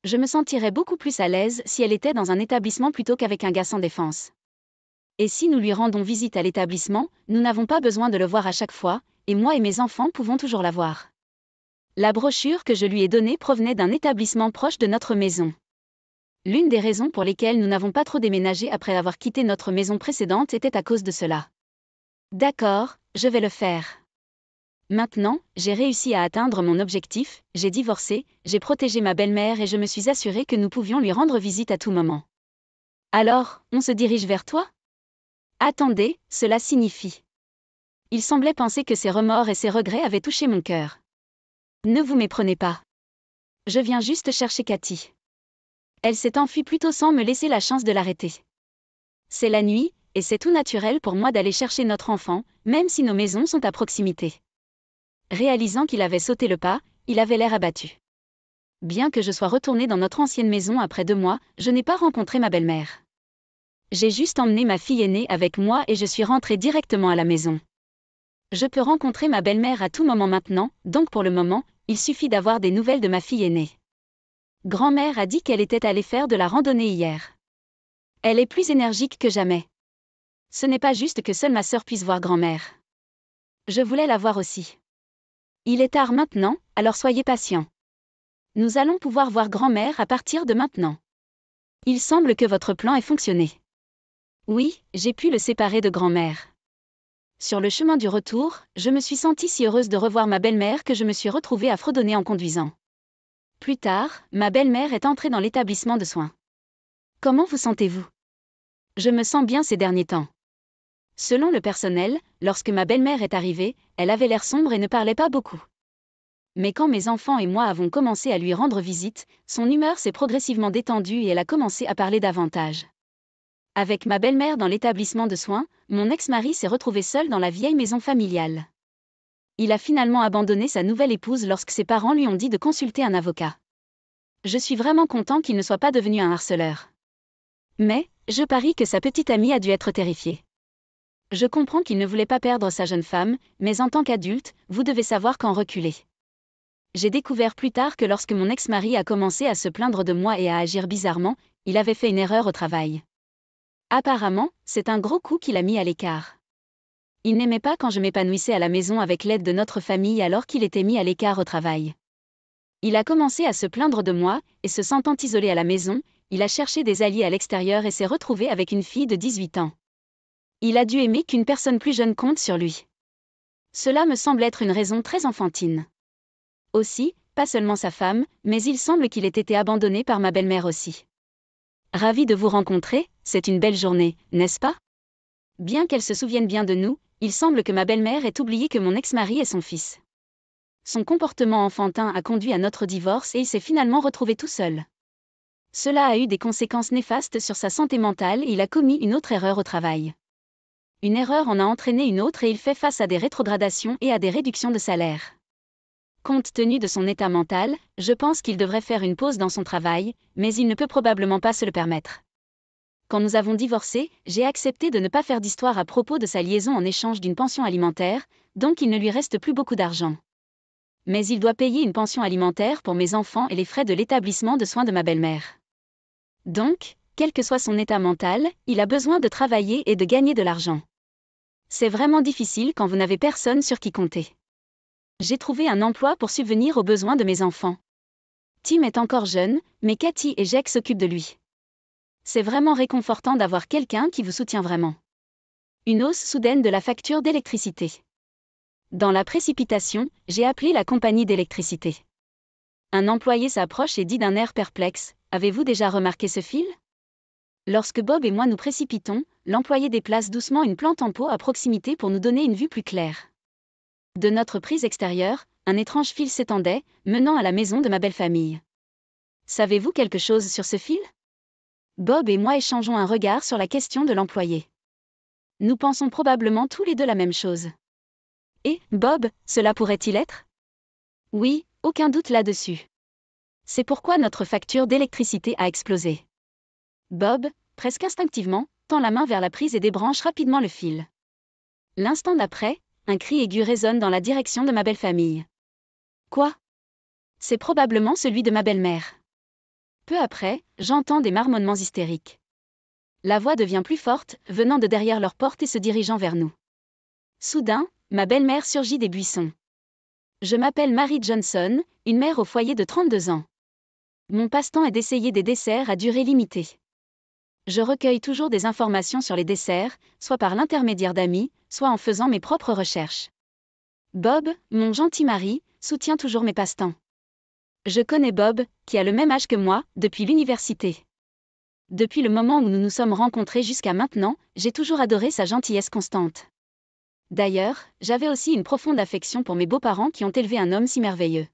Je me sentirais beaucoup plus à l'aise si elle était dans un établissement plutôt qu'avec un gars sans défense. Et si nous lui rendons visite à l'établissement, nous n'avons pas besoin de le voir à chaque fois, et moi et mes enfants pouvons toujours la voir. La brochure que je lui ai donnée provenait d'un établissement proche de notre maison. L'une des raisons pour lesquelles nous n'avons pas trop déménagé après avoir quitté notre maison précédente était à cause de cela. D'accord, je vais le faire. Maintenant, j'ai réussi à atteindre mon objectif, j'ai divorcé, j'ai protégé ma belle-mère et je me suis assuré que nous pouvions lui rendre visite à tout moment. Alors, on se dirige vers toi? Attendez, cela signifie. Il semblait penser que ses remords et ses regrets avaient touché mon cœur. Ne vous méprenez pas. Je viens juste chercher Cathy. Elle s'est enfuie plutôt sans me laisser la chance de l'arrêter. C'est la nuit, et c'est tout naturel pour moi d'aller chercher notre enfant, même si nos maisons sont à proximité. Réalisant qu'il avait sauté le pas, il avait l'air abattu. Bien que je sois retournée dans notre ancienne maison après 2 mois, je n'ai pas rencontré ma belle-mère. J'ai juste emmené ma fille aînée avec moi et je suis rentrée directement à la maison. Je peux rencontrer ma belle-mère à tout moment maintenant, donc pour le moment, il suffit d'avoir des nouvelles de ma fille aînée. Grand-mère a dit qu'elle était allée faire de la randonnée hier. Elle est plus énergique que jamais. Ce n'est pas juste que seule ma sœur puisse voir grand-mère. Je voulais la voir aussi. Il est tard maintenant, alors soyez patients. Nous allons pouvoir voir grand-mère à partir de maintenant. Il semble que votre plan ait fonctionné. Oui, j'ai pu le séparer de grand-mère. Sur le chemin du retour, je me suis sentie si heureuse de revoir ma belle-mère que je me suis retrouvée à fredonner en conduisant. Plus tard, ma belle-mère est entrée dans l'établissement de soins. Comment vous sentez-vous? Je me sens bien ces derniers temps. Selon le personnel, lorsque ma belle-mère est arrivée, elle avait l'air sombre et ne parlait pas beaucoup. Mais quand mes enfants et moi avons commencé à lui rendre visite, son humeur s'est progressivement détendue et elle a commencé à parler davantage. Avec ma belle-mère dans l'établissement de soins, mon ex-mari s'est retrouvé seul dans la vieille maison familiale. Il a finalement abandonné sa nouvelle épouse lorsque ses parents lui ont dit de consulter un avocat. Je suis vraiment content qu'il ne soit pas devenu un harceleur. Mais, je parie que sa petite amie a dû être terrifiée. Je comprends qu'il ne voulait pas perdre sa jeune femme, mais en tant qu'adulte, vous devez savoir quand reculer. J'ai découvert plus tard que lorsque mon ex-mari a commencé à se plaindre de moi et à agir bizarrement, il avait fait une erreur au travail. Apparemment, c'est un gros coup qui l'a mis à l'écart. Il n'aimait pas quand je m'épanouissais à la maison avec l'aide de notre famille alors qu'il était mis à l'écart au travail. Il a commencé à se plaindre de moi, et se sentant isolé à la maison, il a cherché des alliés à l'extérieur et s'est retrouvé avec une fille de 18 ans. Il a dû aimer qu'une personne plus jeune compte sur lui. Cela me semble être une raison très enfantine. Aussi, pas seulement sa femme, mais il semble qu'il ait été abandonné par ma belle-mère aussi. Ravi de vous rencontrer, c'est une belle journée, n'est-ce pas? Bien qu'elle se souvienne bien de nous, il semble que ma belle-mère ait oublié que mon ex-mari est son fils. Son comportement enfantin a conduit à notre divorce et il s'est finalement retrouvé tout seul. Cela a eu des conséquences néfastes sur sa santé mentale et il a commis une autre erreur au travail. Une erreur en a entraîné une autre et il fait face à des rétrogradations et à des réductions de salaire. Compte tenu de son état mental, je pense qu'il devrait faire une pause dans son travail, mais il ne peut probablement pas se le permettre. Quand nous avons divorcé, j'ai accepté de ne pas faire d'histoire à propos de sa liaison en échange d'une pension alimentaire, donc il ne lui reste plus beaucoup d'argent. Mais il doit payer une pension alimentaire pour mes enfants et les frais de l'établissement de soins de ma belle-mère. Donc, quel que soit son état mental, il a besoin de travailler et de gagner de l'argent. C'est vraiment difficile quand vous n'avez personne sur qui compter. J'ai trouvé un emploi pour subvenir aux besoins de mes enfants. Tim est encore jeune, mais Cathy et Jake s'occupent de lui. C'est vraiment réconfortant d'avoir quelqu'un qui vous soutient vraiment. Une hausse soudaine de la facture d'électricité. Dans la précipitation, j'ai appelé la compagnie d'électricité. Un employé s'approche et dit d'un air perplexe, « Avez-vous déjà remarqué ce fil ?» Lorsque Bob et moi nous précipitons, l'employé déplace doucement une plante en pot à proximité pour nous donner une vue plus claire. De notre prise extérieure, un étrange fil s'étendait, menant à la maison de ma belle famille. Savez-vous quelque chose sur ce fil? Bob et moi échangeons un regard sur la question de l'employé. Nous pensons probablement tous les deux la même chose. Et, Bob, cela pourrait-il être? Oui, aucun doute là-dessus. C'est pourquoi notre facture d'électricité a explosé. Bob, presque instinctivement, tend la main vers la prise et débranche rapidement le fil. L'instant d'après, un cri aigu résonne dans la direction de ma belle-famille. Quoi? C'est probablement celui de ma belle-mère. Peu après, j'entends des marmonnements hystériques. La voix devient plus forte, venant de derrière leur porte et se dirigeant vers nous. Soudain, ma belle-mère surgit des buissons. Je m'appelle Mary Johnson, une mère au foyer de 32 ans. Mon passe-temps est d'essayer des desserts à durée limitée. Je recueille toujours des informations sur les desserts, soit par l'intermédiaire d'amis, soit en faisant mes propres recherches. Bob, mon gentil mari, soutient toujours mes passe-temps. Je connais Bob, qui a le même âge que moi, depuis l'université. Depuis le moment où nous nous sommes rencontrés jusqu'à maintenant, j'ai toujours adoré sa gentillesse constante. D'ailleurs, j'avais aussi une profonde affection pour mes beaux-parents qui ont élevé un homme si merveilleux.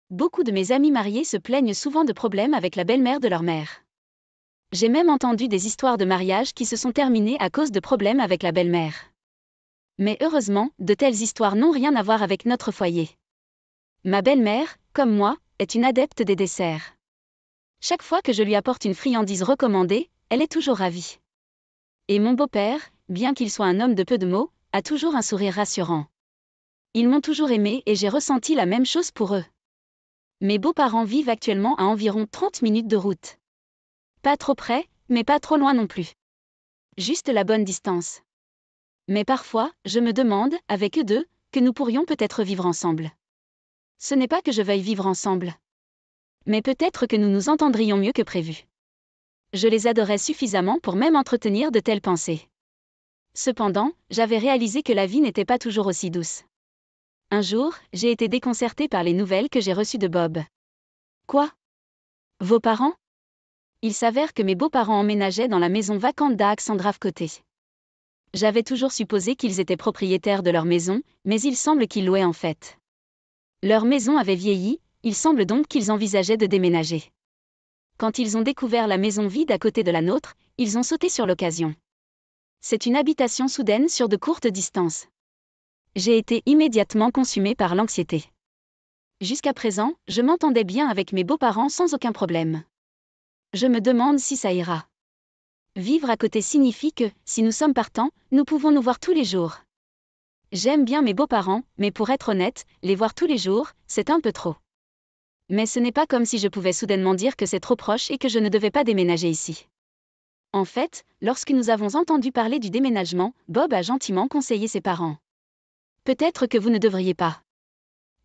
Beaucoup de mes amis mariés se plaignent souvent de problèmes avec la belle-mère de leur mère. J'ai même entendu des histoires de mariage qui se sont terminées à cause de problèmes avec la belle-mère. Mais heureusement, de telles histoires n'ont rien à voir avec notre foyer. Ma belle-mère, comme moi, est une adepte des desserts. Chaque fois que je lui apporte une friandise recommandée, elle est toujours ravie. Et mon beau-père, bien qu'il soit un homme de peu de mots, a toujours un sourire rassurant. Ils m'ont toujours aimé et j'ai ressenti la même chose pour eux. Mes beaux-parents vivent actuellement à environ 30 minutes de route. Pas trop près, mais pas trop loin non plus. Juste la bonne distance. Mais parfois, je me demande, avec eux deux, que nous pourrions peut-être vivre ensemble. Ce n'est pas que je veuille vivre ensemble. Mais peut-être que nous nous entendrions mieux que prévu. Je les adorais suffisamment pour même entretenir de telles pensées. Cependant, j'avais réalisé que la vie n'était pas toujours aussi douce. Un jour, j'ai été déconcertée par les nouvelles que j'ai reçues de Bob. Quoi? Vos parents? Il s'avère que mes beaux-parents emménageaient dans la maison vacante d'Alexandra Côté. J'avais toujours supposé qu'ils étaient propriétaires de leur maison, mais il semble qu'ils louaient en fait. Leur maison avait vieilli, il semble donc qu'ils envisageaient de déménager. Quand ils ont découvert la maison vide à côté de la nôtre, ils ont sauté sur l'occasion. C'est une habitation soudaine sur de courtes distances. J'ai été immédiatement consumée par l'anxiété. Jusqu'à présent, je m'entendais bien avec mes beaux-parents sans aucun problème. Je me demande si ça ira. Vivre à côté signifie que, si nous sommes partants, nous pouvons nous voir tous les jours. J'aime bien mes beaux-parents, mais pour être honnête, les voir tous les jours, c'est un peu trop. Mais ce n'est pas comme si je pouvais soudainement dire que c'est trop proche et que je ne devais pas déménager ici. En fait, lorsque nous avons entendu parler du déménagement, Bob a gentiment conseillé ses parents. Peut-être que vous ne devriez pas.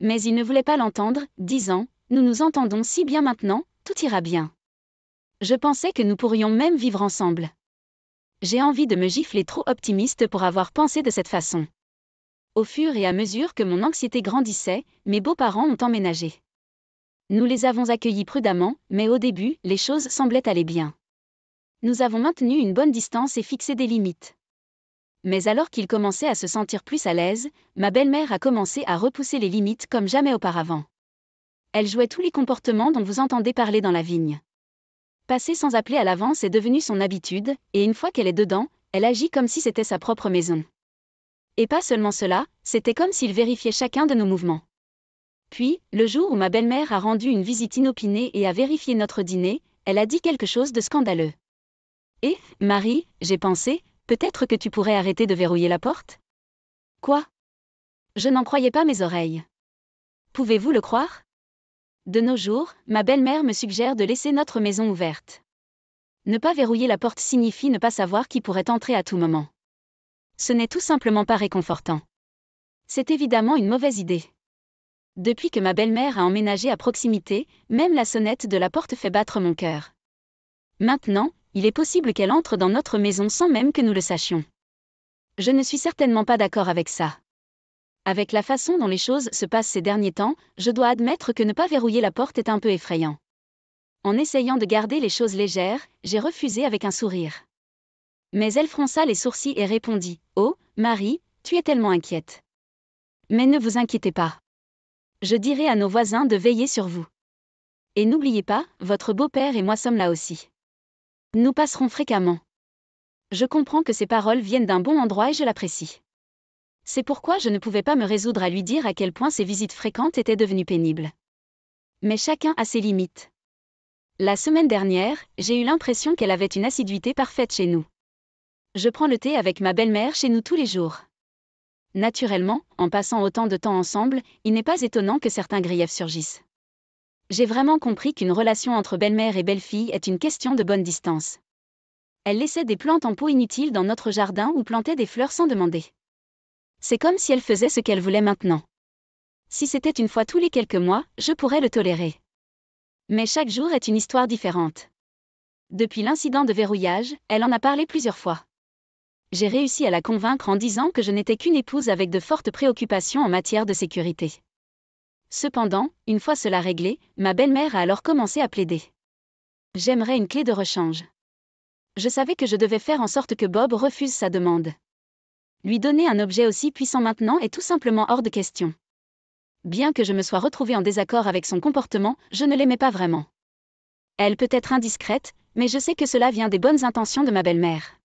Mais il ne voulait pas l'entendre, disant, nous nous entendons si bien maintenant, tout ira bien. Je pensais que nous pourrions même vivre ensemble. J'ai envie de me gifler trop optimiste pour avoir pensé de cette façon. Au fur et à mesure que mon anxiété grandissait, mes beaux-parents ont emménagé. Nous les avons accueillis prudemment, mais au début, les choses semblaient aller bien. Nous avons maintenu une bonne distance et fixé des limites. Mais alors qu'ils commençaient à se sentir plus à l'aise, ma belle-mère a commencé à repousser les limites comme jamais auparavant. Elle jouait tous les comportements dont vous entendez parler dans la vigne. Passer sans appeler à l'avance est devenu son habitude, et une fois qu'elle est dedans, elle agit comme si c'était sa propre maison. Et pas seulement cela, c'était comme s'il vérifiait chacun de nos mouvements. Puis, le jour où ma belle-mère a rendu une visite inopinée et a vérifié notre dîner, elle a dit quelque chose de scandaleux. Et, Marie, j'ai pensé, peut-être que tu pourrais arrêter de verrouiller la porte? Quoi? Je n'en croyais pas mes oreilles. Pouvez-vous le croire? De nos jours, ma belle-mère me suggère de laisser notre maison ouverte. Ne pas verrouiller la porte signifie ne pas savoir qui pourrait entrer à tout moment. Ce n'est tout simplement pas réconfortant. C'est évidemment une mauvaise idée. Depuis que ma belle-mère a emménagé à proximité, même la sonnette de la porte fait battre mon cœur. Maintenant, il est possible qu'elle entre dans notre maison sans même que nous le sachions. Je ne suis certainement pas d'accord avec ça. Avec la façon dont les choses se passent ces derniers temps, je dois admettre que ne pas verrouiller la porte est un peu effrayant. En essayant de garder les choses légères, j'ai refusé avec un sourire. Mais elle fronça les sourcils et répondit, « Oh, Marie, tu es tellement inquiète. Mais ne vous inquiétez pas. Je dirai à nos voisins de veiller sur vous. Et n'oubliez pas, votre beau-père et moi sommes là aussi. Nous passerons fréquemment. » Je comprends que ces paroles viennent d'un bon endroit et je l'apprécie. C'est pourquoi je ne pouvais pas me résoudre à lui dire à quel point ses visites fréquentes étaient devenues pénibles. Mais chacun a ses limites. La semaine dernière, j'ai eu l'impression qu'elle avait une assiduité parfaite chez nous. Je prends le thé avec ma belle-mère chez nous tous les jours. Naturellement, en passant autant de temps ensemble, il n'est pas étonnant que certains griefs surgissent. J'ai vraiment compris qu'une relation entre belle-mère et belle-fille est une question de bonne distance. Elle laissait des plantes en pot inutiles dans notre jardin ou plantait des fleurs sans demander. C'est comme si elle faisait ce qu'elle voulait maintenant. Si c'était une fois tous les quelques mois, je pourrais le tolérer. Mais chaque jour est une histoire différente. Depuis l'incident de verrouillage, elle en a parlé plusieurs fois. J'ai réussi à la convaincre en disant que je n'étais qu'une épouse avec de fortes préoccupations en matière de sécurité. Cependant, une fois cela réglé, ma belle-mère a alors commencé à plaider. J'aimerais une clé de rechange. Je savais que je devais faire en sorte que Bob refuse sa demande. Lui donner un objet aussi puissant maintenant est tout simplement hors de question. Bien que je me sois retrouvée en désaccord avec son comportement, je ne l'aimais pas vraiment. Elle peut être indiscrète, mais je sais que cela vient des bonnes intentions de ma belle-mère.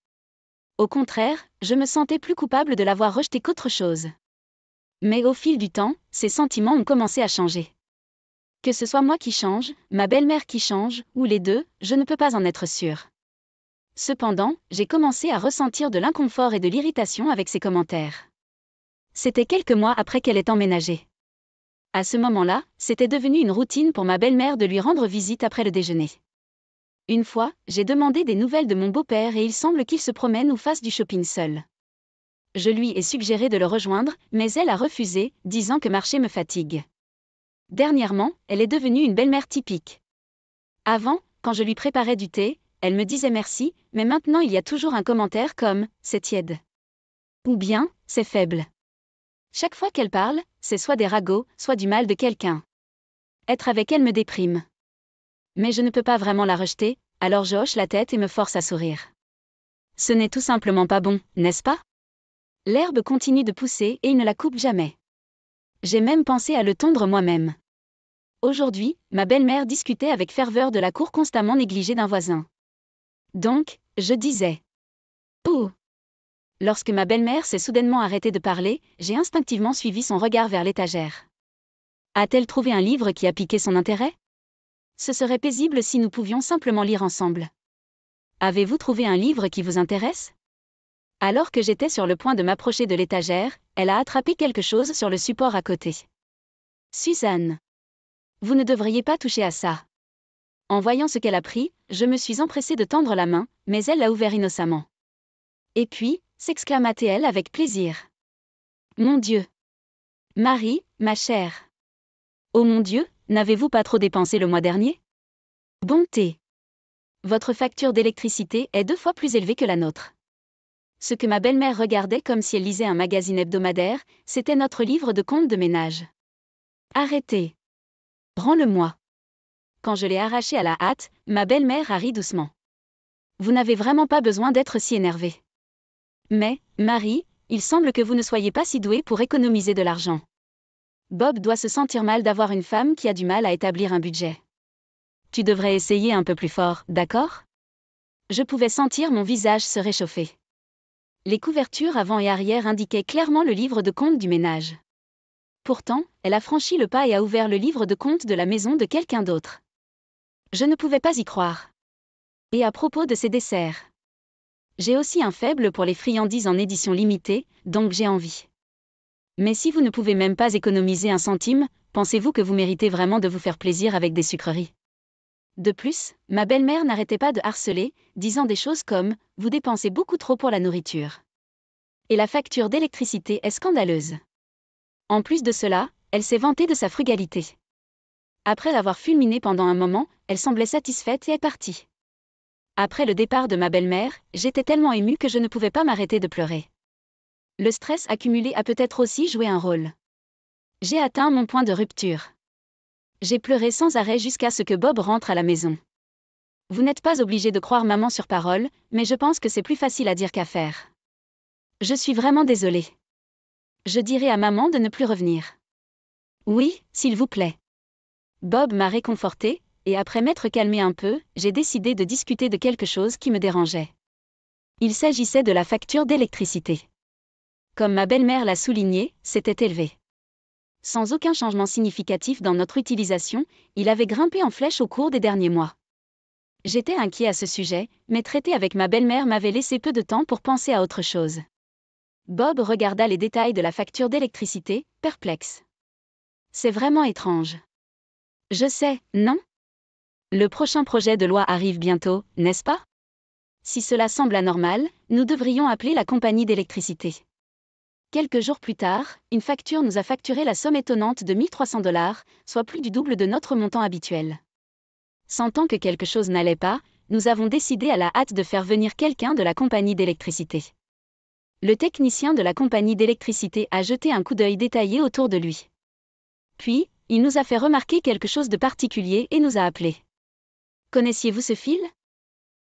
Au contraire, je me sentais plus coupable de l'avoir rejetée qu'autre chose. Mais au fil du temps, ses sentiments ont commencé à changer. Que ce soit moi qui change, ma belle-mère qui change, ou les deux, je ne peux pas en être sûre. Cependant, j'ai commencé à ressentir de l'inconfort et de l'irritation avec ses commentaires. C'était quelques mois après qu'elle ait emménagé. À ce moment-là, c'était devenu une routine pour ma belle-mère de lui rendre visite après le déjeuner. Une fois, j'ai demandé des nouvelles de mon beau-père et il semble qu'il se promène ou fasse du shopping seul. Je lui ai suggéré de le rejoindre, mais elle a refusé, disant que marcher me fatigue. Dernièrement, elle est devenue une belle-mère typique. Avant, quand je lui préparais du thé, elle me disait merci, mais maintenant il y a toujours un commentaire comme « c'est tiède » ou bien « c'est faible ». Chaque fois qu'elle parle, c'est soit des ragots, soit du mal de quelqu'un. Être avec elle me déprime. Mais je ne peux pas vraiment la rejeter, alors je hoche la tête et me force à sourire. Ce n'est tout simplement pas bon, n'est-ce pas? L'herbe continue de pousser et il ne la coupe jamais. J'ai même pensé à le tondre moi-même. Aujourd'hui, ma belle-mère discutait avec ferveur de la cour constamment négligée d'un voisin. Donc, je disais « Ouh !» Lorsque ma belle-mère s'est soudainement arrêtée de parler, j'ai instinctivement suivi son regard vers l'étagère. A-t-elle trouvé un livre qui a piqué son intérêt? Ce serait paisible si nous pouvions simplement lire ensemble. Avez-vous trouvé un livre qui vous intéresse? Alors que j'étais sur le point de m'approcher de l'étagère, elle a attrapé quelque chose sur le support à côté. Suzanne. Vous ne devriez pas toucher à ça. En voyant ce qu'elle a pris, je me suis empressée de tendre la main, mais elle l'a ouvert innocemment. Et puis, s'exclama-t-elle avec plaisir. Mon Dieu! Marie, ma chère! Oh mon Dieu, n'avez-vous pas trop dépensé le mois dernier? Bonté! Votre facture d'électricité est 2 fois plus élevée que la nôtre. Ce que ma belle-mère regardait comme si elle lisait un magazine hebdomadaire, c'était notre livre de comptes de ménage. Arrêtez! Rends-le-moi! Quand je l'ai arraché à la hâte, ma belle-mère a ri doucement. Vous n'avez vraiment pas besoin d'être si énervée. Mais, Marie, il semble que vous ne soyez pas si douée pour économiser de l'argent. Bob doit se sentir mal d'avoir une femme qui a du mal à établir un budget. Tu devrais essayer un peu plus fort, d'accord? Je pouvais sentir mon visage se réchauffer. Les couvertures avant et arrière indiquaient clairement le livre de compte du ménage. Pourtant, elle a franchi le pas et a ouvert le livre de compte de la maison de quelqu'un d'autre. Je ne pouvais pas y croire. Et à propos de ces desserts. J'ai aussi un faible pour les friandises en édition limitée, donc j'ai envie. Mais si vous ne pouvez même pas économiser un centime, pensez-vous que vous méritez vraiment de vous faire plaisir avec des sucreries? De plus, ma belle-mère n'arrêtait pas de harceler, disant des choses comme « Vous dépensez beaucoup trop pour la nourriture ». Et la facture d'électricité est scandaleuse. En plus de cela, elle s'est vantée de sa frugalité. Après l'avoir fulminée pendant un moment, elle semblait satisfaite et est partie. Après le départ de ma belle-mère, j'étais tellement émue que je ne pouvais pas m'arrêter de pleurer. Le stress accumulé a peut-être aussi joué un rôle. J'ai atteint mon point de rupture. J'ai pleuré sans arrêt jusqu'à ce que Bob rentre à la maison. Vous n'êtes pas obligé de croire maman sur parole, mais je pense que c'est plus facile à dire qu'à faire. Je suis vraiment désolée. Je dirai à maman de ne plus revenir. Oui, s'il vous plaît. Bob m'a réconfortée, et après m'être calmée un peu, j'ai décidé de discuter de quelque chose qui me dérangeait. Il s'agissait de la facture d'électricité. Comme ma belle-mère l'a souligné, c'était élevé. Sans aucun changement significatif dans notre utilisation, il avait grimpé en flèche au cours des derniers mois. J'étais inquiet à ce sujet, mais traiter avec ma belle-mère m'avait laissé peu de temps pour penser à autre chose. Bob regarda les détails de la facture d'électricité, perplexe. C'est vraiment étrange. Je sais, non? Le prochain projet de loi arrive bientôt, n'est-ce pas? Si cela semble anormal, nous devrions appeler la compagnie d'électricité. Quelques jours plus tard, une facture nous a facturé la somme étonnante de $1 300, soit plus du double de notre montant habituel. Sentant que quelque chose n'allait pas, nous avons décidé à la hâte de faire venir quelqu'un de la compagnie d'électricité. Le technicien de la compagnie d'électricité a jeté un coup d'œil détaillé autour de lui. Puis, il nous a fait remarquer quelque chose de particulier et nous a appelés. Connaissiez-vous ce fil?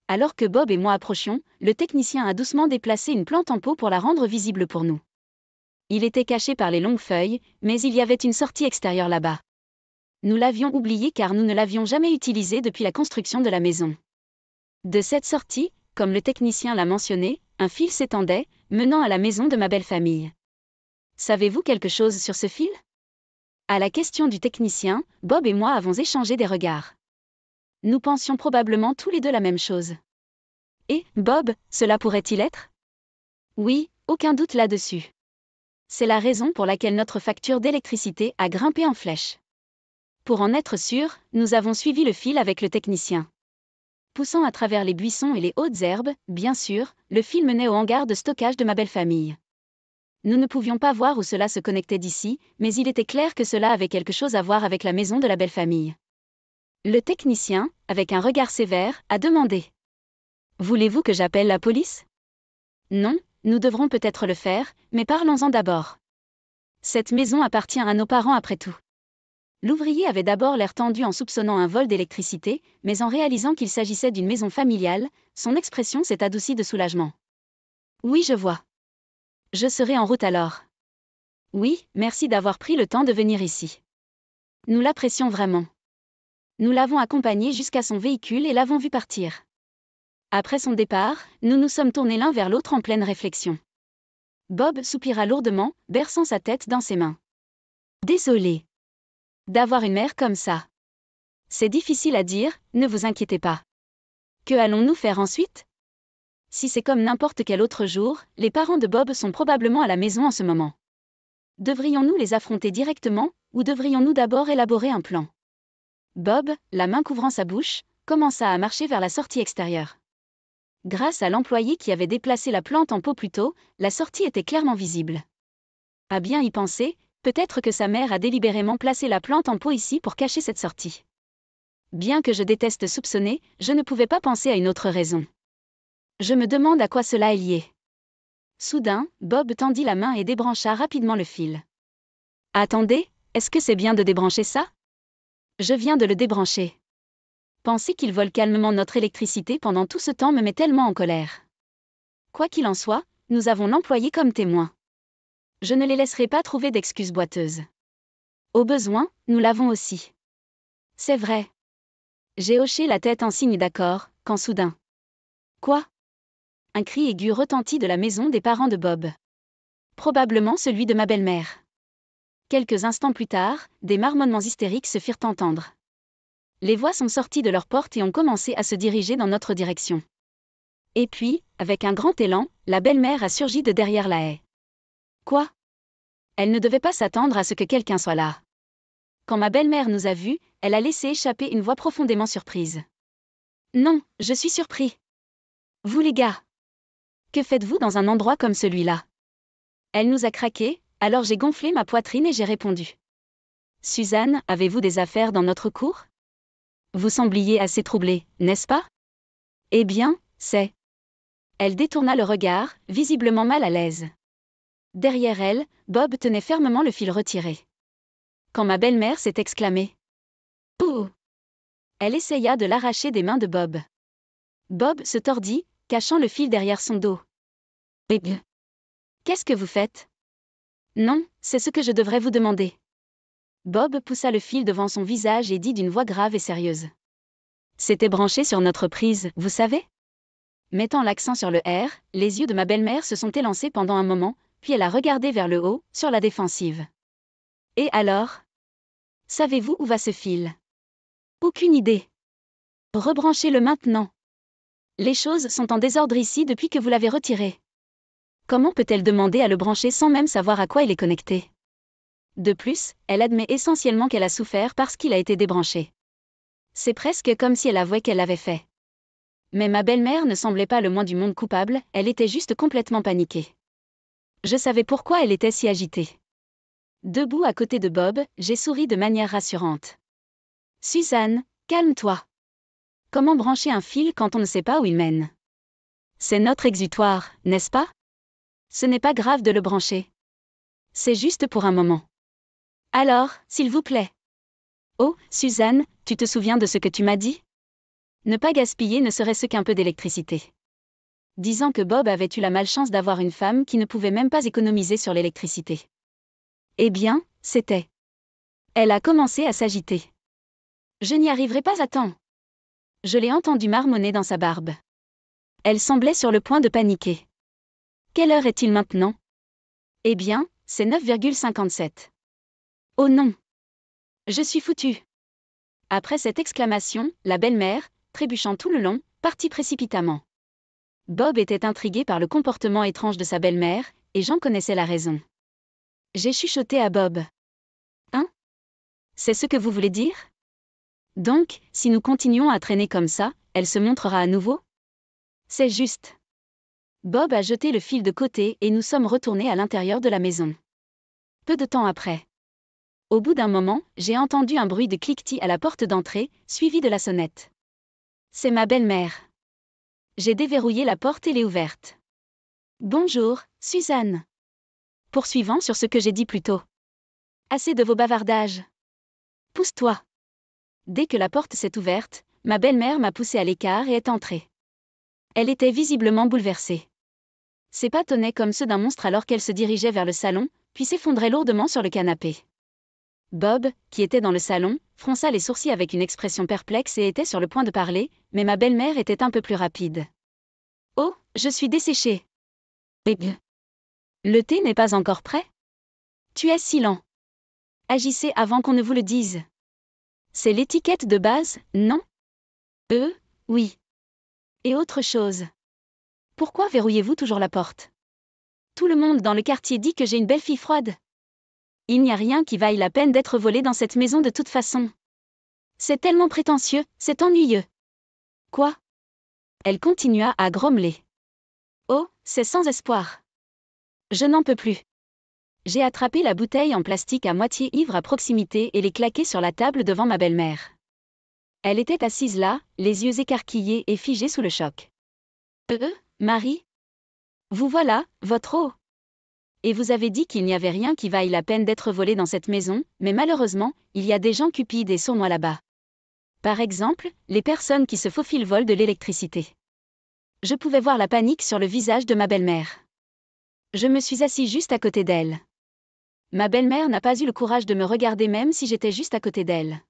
Alors que Bob et moi approchions, le technicien a doucement déplacé une plante en pot pour la rendre visible pour nous. Il était caché par les longues feuilles, mais il y avait une sortie extérieure là-bas. Nous l'avions oublié car nous ne l'avions jamais utilisé depuis la construction de la maison. De cette sortie, comme le technicien l'a mentionné, un fil s'étendait, menant à la maison de ma belle famille. Savez-vous quelque chose sur ce fil? À la question du technicien, Bob et moi avons échangé des regards. Nous pensions probablement tous les deux la même chose. Et, Bob, cela pourrait-il être? Oui, aucun doute là-dessus. C'est la raison pour laquelle notre facture d'électricité a grimpé en flèche. Pour en être sûr, nous avons suivi le fil avec le technicien. Poussant à travers les buissons et les hautes herbes, bien sûr, le fil menait au hangar de stockage de ma belle famille. Nous ne pouvions pas voir où cela se connectait d'ici, mais il était clair que cela avait quelque chose à voir avec la maison de la belle famille. Le technicien, avec un regard sévère, a demandé. Voulez-vous que j'appelle la police? Non, nous devrons peut-être le faire, mais parlons-en d'abord. Cette maison appartient à nos parents après tout. L'ouvrier avait d'abord l'air tendu en soupçonnant un vol d'électricité, mais en réalisant qu'il s'agissait d'une maison familiale, son expression s'est adoucie de soulagement. Oui, je vois. Je serai en route alors. Oui, merci d'avoir pris le temps de venir ici. Nous l'apprécions vraiment. Nous l'avons accompagné jusqu'à son véhicule et l'avons vu partir. Après son départ, nous nous sommes tournés l'un vers l'autre en pleine réflexion. Bob soupira lourdement, berçant sa tête dans ses mains. Désolé. D'avoir une mère comme ça. C'est difficile à dire, ne vous inquiétez pas. Que allons-nous faire ensuite? Si c'est comme n'importe quel autre jour, les parents de Bob sont probablement à la maison en ce moment. Devrions-nous les affronter directement, ou devrions-nous d'abord élaborer un plan? Bob, la main couvrant sa bouche, commença à marcher vers la sortie extérieure. Grâce à l'employé qui avait déplacé la plante en pot plus tôt, la sortie était clairement visible. À bien y penser, peut-être que sa mère a délibérément placé la plante en pot ici pour cacher cette sortie. Bien que je déteste soupçonner, je ne pouvais pas penser à une autre raison. Je me demande à quoi cela est lié. Soudain, Bob tendit la main et débrancha rapidement le fil. Attendez, est-ce que c'est bien de débrancher ça? Je viens de le débrancher. Penser qu'il vole calmement notre électricité pendant tout ce temps me met tellement en colère. Quoi qu'il en soit, nous avons l'employé comme témoin. Je ne les laisserai pas trouver d'excuses boiteuses. Au besoin, nous l'avons aussi. C'est vrai. J'ai hoché la tête en signe d'accord, quand soudain. Quoi? Un cri aigu retentit de la maison des parents de Bob. Probablement celui de ma belle-mère. Quelques instants plus tard, des marmonnements hystériques se firent entendre. Les voix sont sorties de leur porte et ont commencé à se diriger dans notre direction. Et puis, avec un grand élan, la belle-mère a surgi de derrière la haie. Quoi? Elle ne devait pas s'attendre à ce que quelqu'un soit là. Quand ma belle-mère nous a vus, elle a laissé échapper une voix profondément surprise. Non, je suis surpris. Vous les gars. Que faites-vous dans un endroit comme celui-là? Elle nous a craqué, alors j'ai gonflé ma poitrine et j'ai répondu. Suzanne, avez-vous des affaires dans notre cour? Vous sembliez assez troublée, n'est-ce pas? Eh bien, c'est... Elle détourna le regard, visiblement mal à l'aise. Derrière elle, Bob tenait fermement le fil retiré. Quand ma belle-mère s'est exclamée. Oh! Elle essaya de l'arracher des mains de Bob. Bob se tordit, cachant le fil derrière son dos. Big. Qu'est-ce que vous faites? Non, c'est ce que je devrais vous demander. Bob poussa le fil devant son visage et dit d'une voix grave et sérieuse. C'était branché sur notre prise, vous savez? Mettant l'accent sur le R, les yeux de ma belle-mère se sont élancés pendant un moment, puis elle a regardé vers le haut, sur la défensive. Et alors? Savez-vous où va ce fil? Aucune idée. Rebranchez-le maintenant. Les choses sont en désordre ici depuis que vous l'avez retiré. Comment peut-elle demander à le brancher sans même savoir à quoi il est connecté? De plus, elle admet essentiellement qu'elle a souffert parce qu'il a été débranché. C'est presque comme si elle avouait qu'elle l'avait fait. Mais ma belle-mère ne semblait pas le moins du monde coupable, elle était juste complètement paniquée. Je savais pourquoi elle était si agitée. Debout à côté de Bob, j'ai souri de manière rassurante. Suzanne, calme-toi. Comment brancher un fil quand on ne sait pas où il mène? C'est notre exutoire, n'est-ce pas? Ce n'est pas grave de le brancher. C'est juste pour un moment. Alors, s'il vous plaît. Oh, Suzanne, tu te souviens de ce que tu m'as dit? Ne pas gaspiller ne serait-ce qu'un peu d'électricité. Disant que Bob avait eu la malchance d'avoir une femme qui ne pouvait même pas économiser sur l'électricité. Eh bien, c'était. Elle a commencé à s'agiter. Je n'y arriverai pas à temps. Je l'ai entendu marmonner dans sa barbe. Elle semblait sur le point de paniquer. Quelle heure est-il maintenant? Eh bien, c'est 9,57. Oh non! Je suis foutue. Après cette exclamation, la belle-mère, trébuchant tout le long, partit précipitamment. Bob était intrigué par le comportement étrange de sa belle-mère, et j'en connaissais la raison. J'ai chuchoté à Bob. Hein? C'est ce que vous voulez dire? Donc, si nous continuons à traîner comme ça, elle se montrera à nouveau? C'est juste. Bob a jeté le fil de côté et nous sommes retournés à l'intérieur de la maison. Peu de temps après. Au bout d'un moment, j'ai entendu un bruit de cliquetis à la porte d'entrée, suivi de la sonnette. C'est ma belle-mère. J'ai déverrouillé la porte et l'ai ouverte. Bonjour, Suzanne. Poursuivant sur ce que j'ai dit plus tôt. Assez de vos bavardages. Pousse-toi. Dès que la porte s'est ouverte, ma belle-mère m'a poussée à l'écart et est entrée. Elle était visiblement bouleversée. Ses pas tonnaient comme ceux d'un monstre alors qu'elle se dirigeait vers le salon, puis s'effondrait lourdement sur le canapé. Bob, qui était dans le salon, fronça les sourcils avec une expression perplexe et était sur le point de parler, mais ma belle-mère était un peu plus rapide. Oh, je suis desséchée. Le thé n'est pas encore prêt? Tu es si lent. Agissez avant qu'on ne vous le dise. C'est l'étiquette de base, non? Oui. Et autre chose. Pourquoi verrouillez-vous toujours la porte? Tout le monde dans le quartier dit que j'ai une belle fille froide. Il n'y a rien qui vaille la peine d'être volé dans cette maison de toute façon. C'est tellement prétentieux, c'est ennuyeux. Quoi? Elle continua à grommeler. Oh, c'est sans espoir. Je n'en peux plus. J'ai attrapé la bouteille en plastique à moitié ivre à proximité et l'ai claquée sur la table devant ma belle-mère. Elle était assise là, les yeux écarquillés et figés sous le choc. Marie? Vous voilà, votre eau. Et vous avez dit qu'il n'y avait rien qui vaille la peine d'être volé dans cette maison, mais malheureusement, il y a des gens cupides et sournois là-bas. Par exemple, les personnes qui se faufilent volent de l'électricité. Je pouvais voir la panique sur le visage de ma belle-mère. Je me suis assis juste à côté d'elle. Ma belle-mère n'a pas eu le courage de me regarder même si j'étais juste à côté d'elle.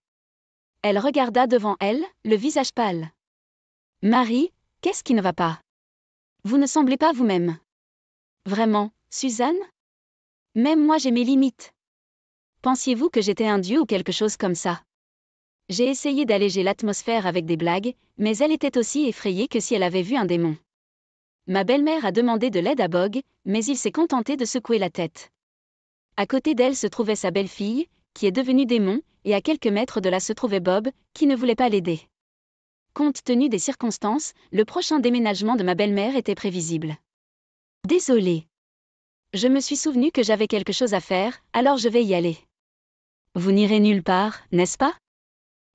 Elle regarda devant elle, le visage pâle. Marie, qu'est-ce qui ne va pas? Vous ne semblez pas vous-même. Vraiment, Suzanne? Même moi j'ai mes limites. Pensiez-vous que j'étais un dieu ou quelque chose comme ça? J'ai essayé d'alléger l'atmosphère avec des blagues, mais elle était aussi effrayée que si elle avait vu un démon. Ma belle-mère a demandé de l'aide à Bob, mais il s'est contenté de secouer la tête. À côté d'elle se trouvait sa belle-fille, qui est devenue démon, et à quelques mètres de là se trouvait Bob, qui ne voulait pas l'aider. Compte tenu des circonstances, le prochain déménagement de ma belle-mère était prévisible. Désolée. Je me suis souvenu que j'avais quelque chose à faire, alors je vais y aller. Vous n'irez nulle part, n'est-ce pas?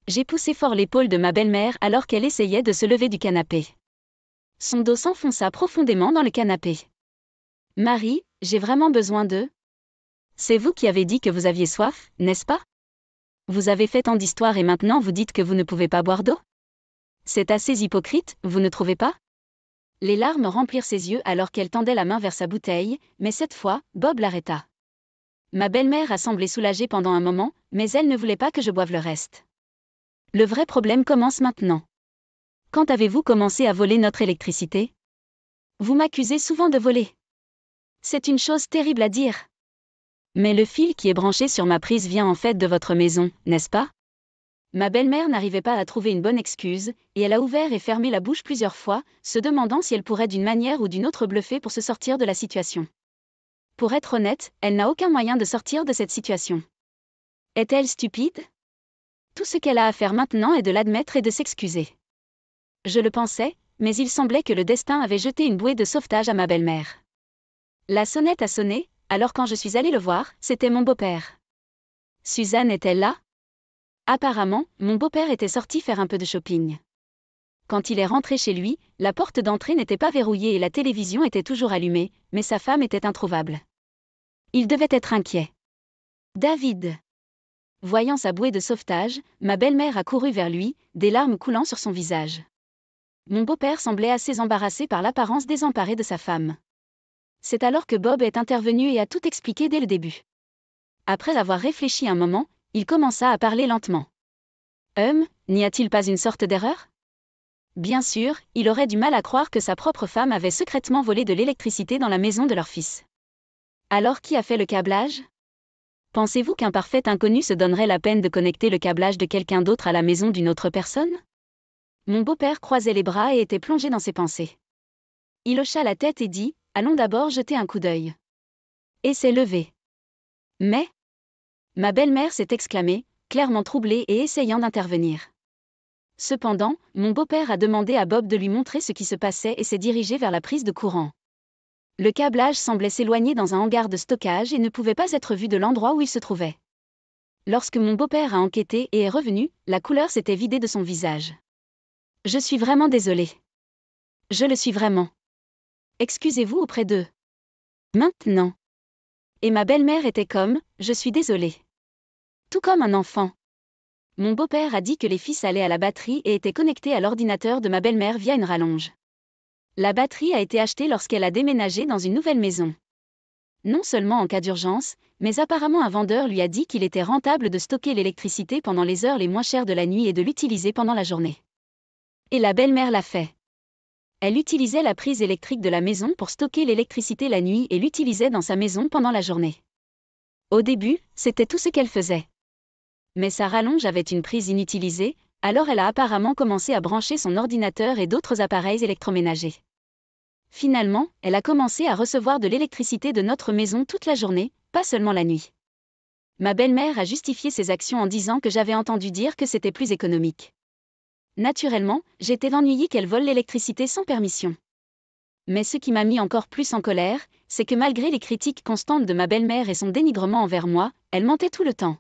J'ai poussé fort l'épaule de ma belle-mère alors qu'elle essayait de se lever du canapé. Son dos s'enfonça profondément dans le canapé. Marie, j'ai vraiment besoin de... C'est vous qui avez dit que vous aviez soif, n'est-ce pas? Vous avez fait tant d'histoires et maintenant vous dites que vous ne pouvez pas boire d'eau? C'est assez hypocrite, vous ne trouvez pas? Les larmes remplirent ses yeux alors qu'elle tendait la main vers sa bouteille, mais cette fois, Bob l'arrêta. Ma belle-mère a semblé soulagée pendant un moment, mais elle ne voulait pas que je boive le reste. Le vrai problème commence maintenant. Quand avez-vous commencé à voler notre électricité? Vous m'accusez souvent de voler. C'est une chose terrible à dire. Mais le fil qui est branché sur ma prise vient en fait de votre maison, n'est-ce pas? Ma belle-mère n'arrivait pas à trouver une bonne excuse, et elle a ouvert et fermé la bouche plusieurs fois, se demandant si elle pourrait d'une manière ou d'une autre bluffer pour se sortir de la situation. Pour être honnête, elle n'a aucun moyen de sortir de cette situation. Est-elle stupide? Tout ce qu'elle a à faire maintenant est de l'admettre et de s'excuser. Je le pensais, mais il semblait que le destin avait jeté une bouée de sauvetage à ma belle-mère. La sonnette a sonné, alors quand je suis allée le voir, c'était mon beau-père. Suzanne est-elle là? Apparemment, mon beau-père était sorti faire un peu de shopping. Quand il est rentré chez lui, la porte d'entrée n'était pas verrouillée et la télévision était toujours allumée, mais sa femme était introuvable. Il devait être inquiet. David! Voyant sa bouée de sauvetage, ma belle-mère a couru vers lui, des larmes coulant sur son visage. Mon beau-père semblait assez embarrassé par l'apparence désemparée de sa femme. C'est alors que Bob est intervenu et a tout expliqué dès le début. Après avoir réfléchi un moment, il commença à parler lentement. N'y a-t-il pas une sorte d'erreur? Bien sûr, il aurait du mal à croire que sa propre femme avait secrètement volé de l'électricité dans la maison de leur fils. Alors qui a fait le câblage? Pensez-vous qu'un parfait inconnu se donnerait la peine de connecter le câblage de quelqu'un d'autre à la maison d'une autre personne? Mon beau-père croisait les bras et était plongé dans ses pensées. Il hocha la tête et dit, « Allons d'abord jeter un coup d'œil. » Et s'est levé. Mais ma belle-mère s'est exclamée, clairement troublée et essayant d'intervenir. Cependant, mon beau-père a demandé à Bob de lui montrer ce qui se passait et s'est dirigé vers la prise de courant. Le câblage semblait s'éloigner dans un hangar de stockage et ne pouvait pas être vu de l'endroit où il se trouvait. Lorsque mon beau-père a enquêté et est revenu, la couleur s'était vidée de son visage. « Je suis vraiment désolé. Je le suis vraiment. Excusez-vous auprès d'eux. Maintenant. » Et ma belle-mère était comme, « Je suis désolée. » Tout comme un enfant. Mon beau-père a dit que les fils allaient à la batterie et étaient connectés à l'ordinateur de ma belle-mère via une rallonge. La batterie a été achetée lorsqu'elle a déménagé dans une nouvelle maison. Non seulement en cas d'urgence, mais apparemment un vendeur lui a dit qu'il était rentable de stocker l'électricité pendant les heures les moins chères de la nuit et de l'utiliser pendant la journée. Et la belle-mère l'a fait. Elle utilisait la prise électrique de la maison pour stocker l'électricité la nuit et l'utilisait dans sa maison pendant la journée. Au début, c'était tout ce qu'elle faisait. Mais sa rallonge avait une prise inutilisée, alors elle a apparemment commencé à brancher son ordinateur et d'autres appareils électroménagers. Finalement, elle a commencé à recevoir de l'électricité de notre maison toute la journée, pas seulement la nuit. Ma belle-mère a justifié ses actions en disant que j'avais entendu dire que c'était plus économique. Naturellement, j'étais ennuyée qu'elle vole l'électricité sans permission. Mais ce qui m'a mis encore plus en colère, c'est que malgré les critiques constantes de ma belle-mère et son dénigrement envers moi, elle mentait tout le temps.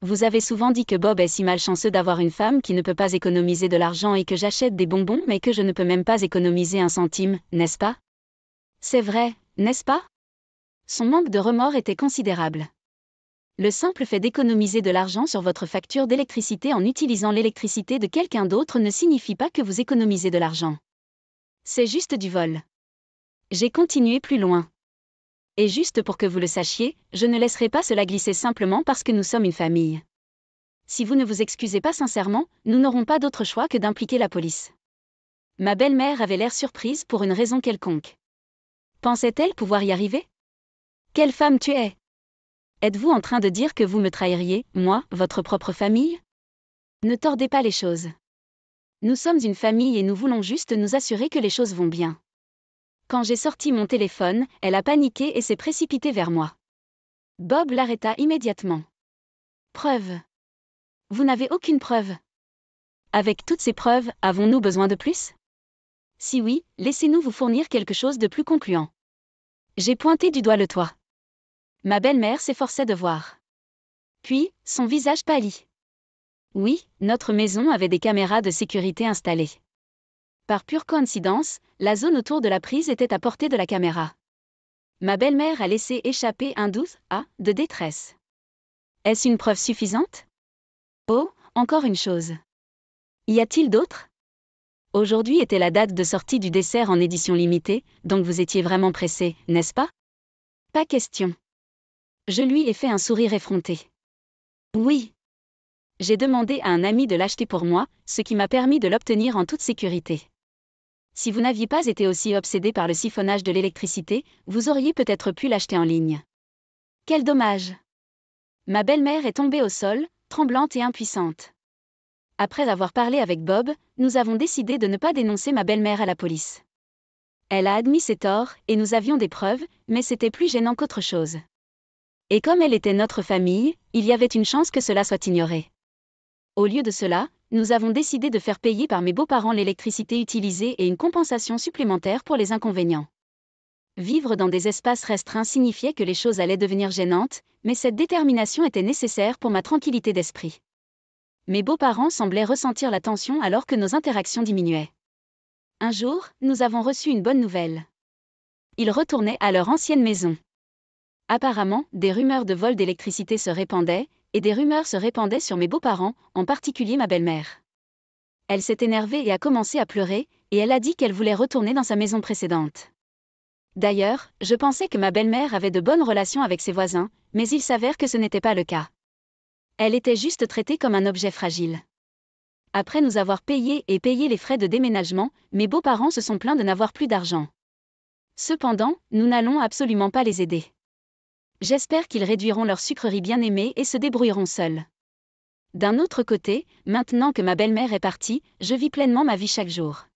Vous avez souvent dit que Bob est si malchanceux d'avoir une femme qui ne peut pas économiser de l'argent et que j'achète des bonbons mais que je ne peux même pas économiser un centime, n'est-ce pas? C'est vrai, n'est-ce pas? Son manque de remords était considérable. Le simple fait d'économiser de l'argent sur votre facture d'électricité en utilisant l'électricité de quelqu'un d'autre ne signifie pas que vous économisez de l'argent. C'est juste du vol. J'ai continué plus loin. Et juste pour que vous le sachiez, je ne laisserai pas cela glisser simplement parce que nous sommes une famille. Si vous ne vous excusez pas sincèrement, nous n'aurons pas d'autre choix que d'impliquer la police. Ma belle-mère avait l'air surprise pour une raison quelconque. Pensait-elle pouvoir y arriver? Quelle femme tu es? Êtes-vous en train de dire que vous me trahiriez, moi, votre propre famille? Ne tordez pas les choses. Nous sommes une famille et nous voulons juste nous assurer que les choses vont bien. Quand j'ai sorti mon téléphone, elle a paniqué et s'est précipitée vers moi. Bob l'arrêta immédiatement. Preuve. Vous n'avez aucune preuve. Avec toutes ces preuves, avons-nous besoin de plus? Si oui, laissez-nous vous fournir quelque chose de plus concluant. J'ai pointé du doigt le toit. Ma belle-mère s'efforçait de voir. Puis, son visage pâlit. Oui, notre maison avait des caméras de sécurité installées. Par pure coïncidence, la zone autour de la prise était à portée de la caméra. Ma belle-mère a laissé échapper un doute de détresse. Est-ce une preuve suffisante? Oh, encore une chose. Y a-t-il d'autres? Aujourd'hui était la date de sortie du dessert en édition limitée, donc vous étiez vraiment pressé, n'est-ce pas? Pas question. Je lui ai fait un sourire effronté. Oui. J'ai demandé à un ami de l'acheter pour moi, ce qui m'a permis de l'obtenir en toute sécurité. Si vous n'aviez pas été aussi obsédé par le siphonnage de l'électricité, vous auriez peut-être pu l'acheter en ligne. Quel dommage! Ma belle-mère est tombée au sol, tremblante et impuissante. Après avoir parlé avec Bob, nous avons décidé de ne pas dénoncer ma belle-mère à la police. Elle a admis ses torts, et nous avions des preuves, mais c'était plus gênant qu'autre chose. Et comme elle était notre famille, il y avait une chance que cela soit ignoré. Au lieu de cela, nous avons décidé de faire payer par mes beaux-parents l'électricité utilisée et une compensation supplémentaire pour les inconvénients. Vivre dans des espaces restreints signifiait que les choses allaient devenir gênantes, mais cette détermination était nécessaire pour ma tranquillité d'esprit. Mes beaux-parents semblaient ressentir la tension alors que nos interactions diminuaient. Un jour, nous avons reçu une bonne nouvelle. Ils retournaient à leur ancienne maison. Apparemment, des rumeurs de vol d'électricité se répandaient, et des rumeurs se répandaient sur mes beaux-parents, en particulier ma belle-mère. Elle s'est énervée et a commencé à pleurer, et elle a dit qu'elle voulait retourner dans sa maison précédente. D'ailleurs, je pensais que ma belle-mère avait de bonnes relations avec ses voisins, mais il s'avère que ce n'était pas le cas. Elle était juste traitée comme un objet fragile. Après nous avoir payé les frais de déménagement, mes beaux-parents se sont plaints de n'avoir plus d'argent. Cependant, nous n'allons absolument pas les aider. J'espère qu'ils réduiront leur sucrerie bien-aimée et se débrouilleront seuls. D'un autre côté, maintenant que ma belle-mère est partie, je vis pleinement ma vie chaque jour.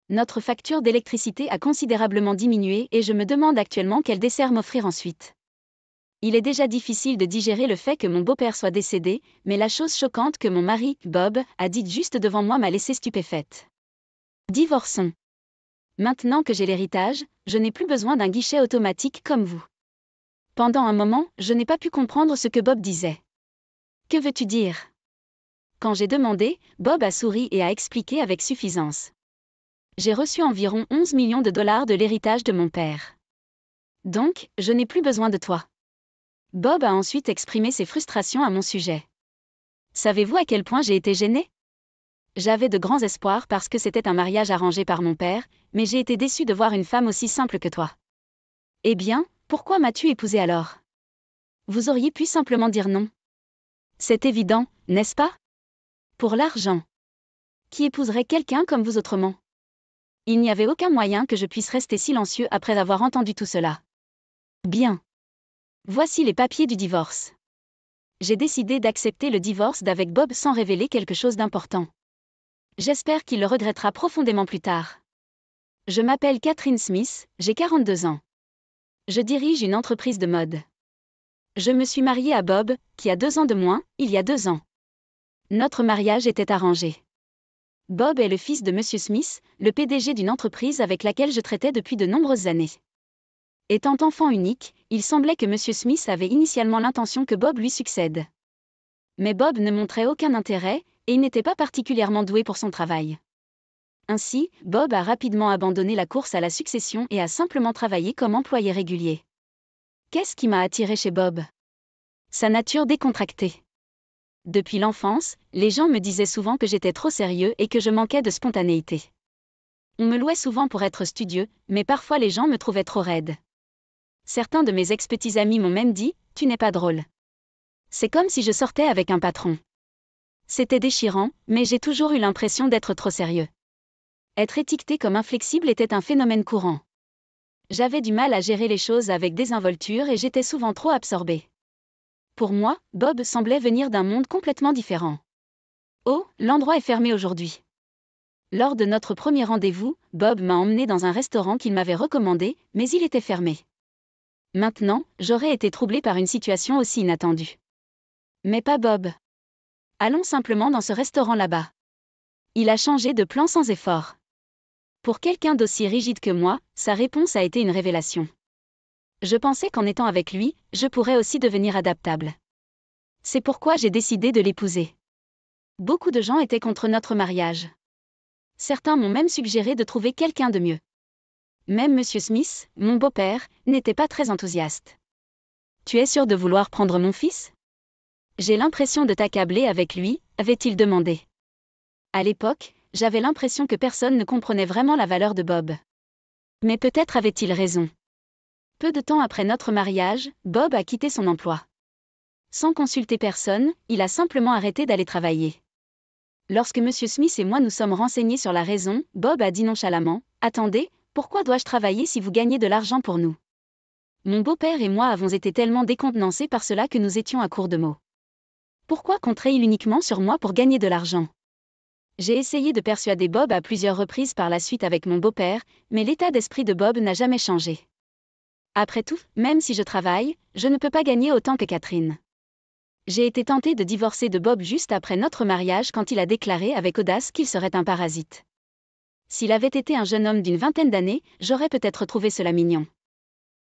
Notre facture d'électricité a considérablement diminué et je me demande actuellement quel dessert m'offrir ensuite. Il est déjà difficile de digérer le fait que mon beau-père soit décédé, mais la chose choquante que mon mari, Bob, a dite juste devant moi m'a laissée stupéfaite. Divorçons. Maintenant que j'ai l'héritage, je n'ai plus besoin d'un guichet automatique comme vous. Pendant un moment, je n'ai pas pu comprendre ce que Bob disait. Que veux-tu dire? Quand j'ai demandé, Bob a souri et a expliqué avec suffisance. J'ai reçu environ 11 millions de dollars de l'héritage de mon père. Donc, je n'ai plus besoin de toi. Bob a ensuite exprimé ses frustrations à mon sujet. Savez-vous à quel point j'ai été gênée? J'avais de grands espoirs parce que c'était un mariage arrangé par mon père, mais j'ai été déçue de voir une femme aussi simple que toi. Eh bien, pourquoi m'as-tu épousée alors? Vous auriez pu simplement dire non. C'est évident, n'est-ce pas? Pour l'argent. Qui épouserait quelqu'un comme vous autrement? Il n'y avait aucun moyen que je puisse rester silencieux après avoir entendu tout cela. Bien. Voici les papiers du divorce. J'ai décidé d'accepter le divorce d'avec Bob sans révéler quelque chose d'important. J'espère qu'il le regrettera profondément plus tard. Je m'appelle Catherine Smith, j'ai 42 ans. Je dirige une entreprise de mode. Je me suis mariée à Bob, qui a 2 ans de moins, il y a 2 ans. Notre mariage était arrangé. Bob est le fils de Monsieur Smith, le PDG d'une entreprise avec laquelle je traitais depuis de nombreuses années. Étant enfant unique, il semblait que Monsieur Smith avait initialement l'intention que Bob lui succède. Mais Bob ne montrait aucun intérêt, et il n'était pas particulièrement doué pour son travail. Ainsi, Bob a rapidement abandonné la course à la succession et a simplement travaillé comme employé régulier. Qu'est-ce qui m'a attiré chez Bob? Sa nature décontractée. Depuis l'enfance, les gens me disaient souvent que j'étais trop sérieux et que je manquais de spontanéité. On me louait souvent pour être studieux, mais parfois les gens me trouvaient trop raide. Certains de mes ex-petits amis m'ont même dit « Tu n'es pas drôle ». C'est comme si je sortais avec un patron. C'était déchirant, mais j'ai toujours eu l'impression d'être trop sérieux. Être étiqueté comme inflexible était un phénomène courant. J'avais du mal à gérer les choses avec désinvolture et j'étais souvent trop absorbée. Pour moi, Bob semblait venir d'un monde complètement différent. Oh, l'endroit est fermé aujourd'hui. Lors de notre premier rendez-vous, Bob m'a emmené dans un restaurant qu'il m'avait recommandé, mais il était fermé. Maintenant, j'aurais été troublée par une situation aussi inattendue. Mais pas Bob. Allons simplement dans ce restaurant là-bas. Il a changé de plan sans effort. Pour quelqu'un d'aussi rigide que moi, sa réponse a été une révélation. Je pensais qu'en étant avec lui, je pourrais aussi devenir adaptable. C'est pourquoi j'ai décidé de l'épouser. Beaucoup de gens étaient contre notre mariage. Certains m'ont même suggéré de trouver quelqu'un de mieux. Même Monsieur Smith, mon beau-père, n'était pas très enthousiaste. Tu es sûr de vouloir prendre mon fils? J'ai l'impression de t'accabler avec lui, avait-il demandé. À l'époque, j'avais l'impression que personne ne comprenait vraiment la valeur de Bob. Mais peut-être avait-il raison. Peu de temps après notre mariage, Bob a quitté son emploi. Sans consulter personne, il a simplement arrêté d'aller travailler. Lorsque M. Smith et moi nous sommes renseignés sur la raison, Bob a dit nonchalamment, « Attendez, pourquoi dois-je travailler si vous gagnez de l'argent pour nous ?» Mon beau-père et moi avons été tellement décontenancés par cela que nous étions à court de mots. Pourquoi compterait-il uniquement sur moi pour gagner de l'argent? J'ai essayé de persuader Bob à plusieurs reprises par la suite avec mon beau-père, mais l'état d'esprit de Bob n'a jamais changé. Après tout, même si je travaille, je ne peux pas gagner autant que Catherine. J'ai été tentée de divorcer de Bob juste après notre mariage quand il a déclaré avec audace qu'il serait un parasite. S'il avait été un jeune homme d'une vingtaine d'années, j'aurais peut-être trouvé cela mignon.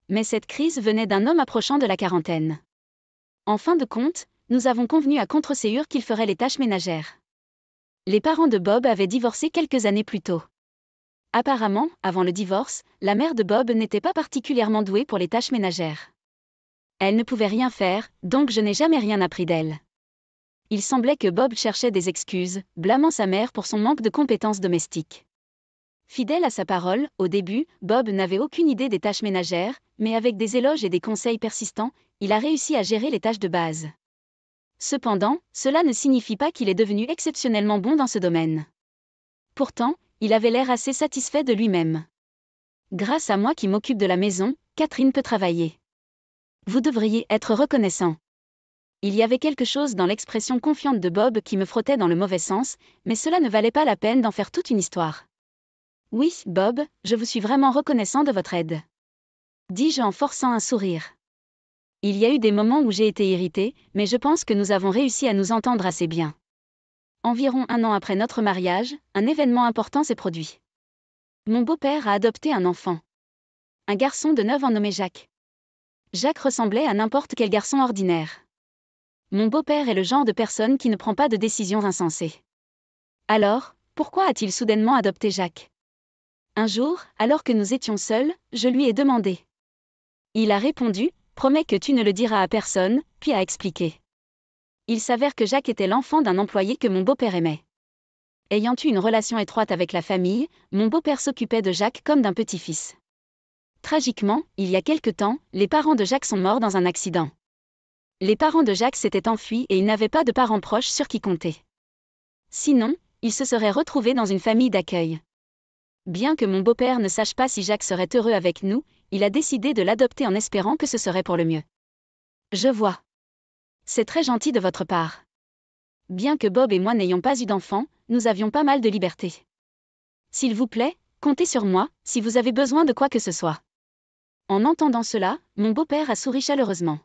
Mais cette crise venait d'un homme approchant de la quarantaine. En fin de compte, nous avons convenu à contre-ségur qu'il ferait les tâches ménagères. Les parents de Bob avaient divorcé quelques années plus tôt. Apparemment, avant le divorce, la mère de Bob n'était pas particulièrement douée pour les tâches ménagères. Elle ne pouvait rien faire, donc je n'ai jamais rien appris d'elle. Il semblait que Bob cherchait des excuses, blâmant sa mère pour son manque de compétences domestiques. Fidèle à sa parole, au début, Bob n'avait aucune idée des tâches ménagères, mais avec des éloges et des conseils persistants, il a réussi à gérer les tâches de base. Cependant, cela ne signifie pas qu'il est devenu exceptionnellement bon dans ce domaine. Pourtant, il avait l'air assez satisfait de lui-même. Grâce à moi qui m'occupe de la maison, Catherine peut travailler. Vous devriez être reconnaissant. Il y avait quelque chose dans l'expression confiante de Bob qui me frottait dans le mauvais sens, mais cela ne valait pas la peine d'en faire toute une histoire. Oui, Bob, je vous suis vraiment reconnaissant de votre aide. Dis-je en forçant un sourire. Il y a eu des moments où j'ai été irritée, mais je pense que nous avons réussi à nous entendre assez bien. Environ 1 an après notre mariage, un événement important s'est produit. Mon beau-père a adopté un enfant. Un garçon de 9 ans nommé Jacques. Jacques ressemblait à n'importe quel garçon ordinaire. Mon beau-père est le genre de personne qui ne prend pas de décisions insensées. Alors, pourquoi a-t-il soudainement adopté Jacques? Un jour, alors que nous étions seuls, je lui ai demandé. Il a répondu, « Promets que tu ne le diras à personne », puis a expliqué. Il s'avère que Jacques était l'enfant d'un employé que mon beau-père aimait. Ayant eu une relation étroite avec la famille, mon beau-père s'occupait de Jacques comme d'un petit-fils. Tragiquement, il y a quelque temps, les parents de Jacques sont morts dans un accident. Les parents de Jacques s'étaient enfuis et il n'avait pas de parents proches sur qui compter. Sinon, il se serait retrouvé dans une famille d'accueil. Bien que mon beau-père ne sache pas si Jacques serait heureux avec nous, il a décidé de l'adopter en espérant que ce serait pour le mieux. Je vois. C'est très gentil de votre part. Bien que Bob et moi n'ayons pas eu d'enfants, nous avions pas mal de liberté. S'il vous plaît, comptez sur moi, si vous avez besoin de quoi que ce soit. En entendant cela, mon beau-père a souri chaleureusement.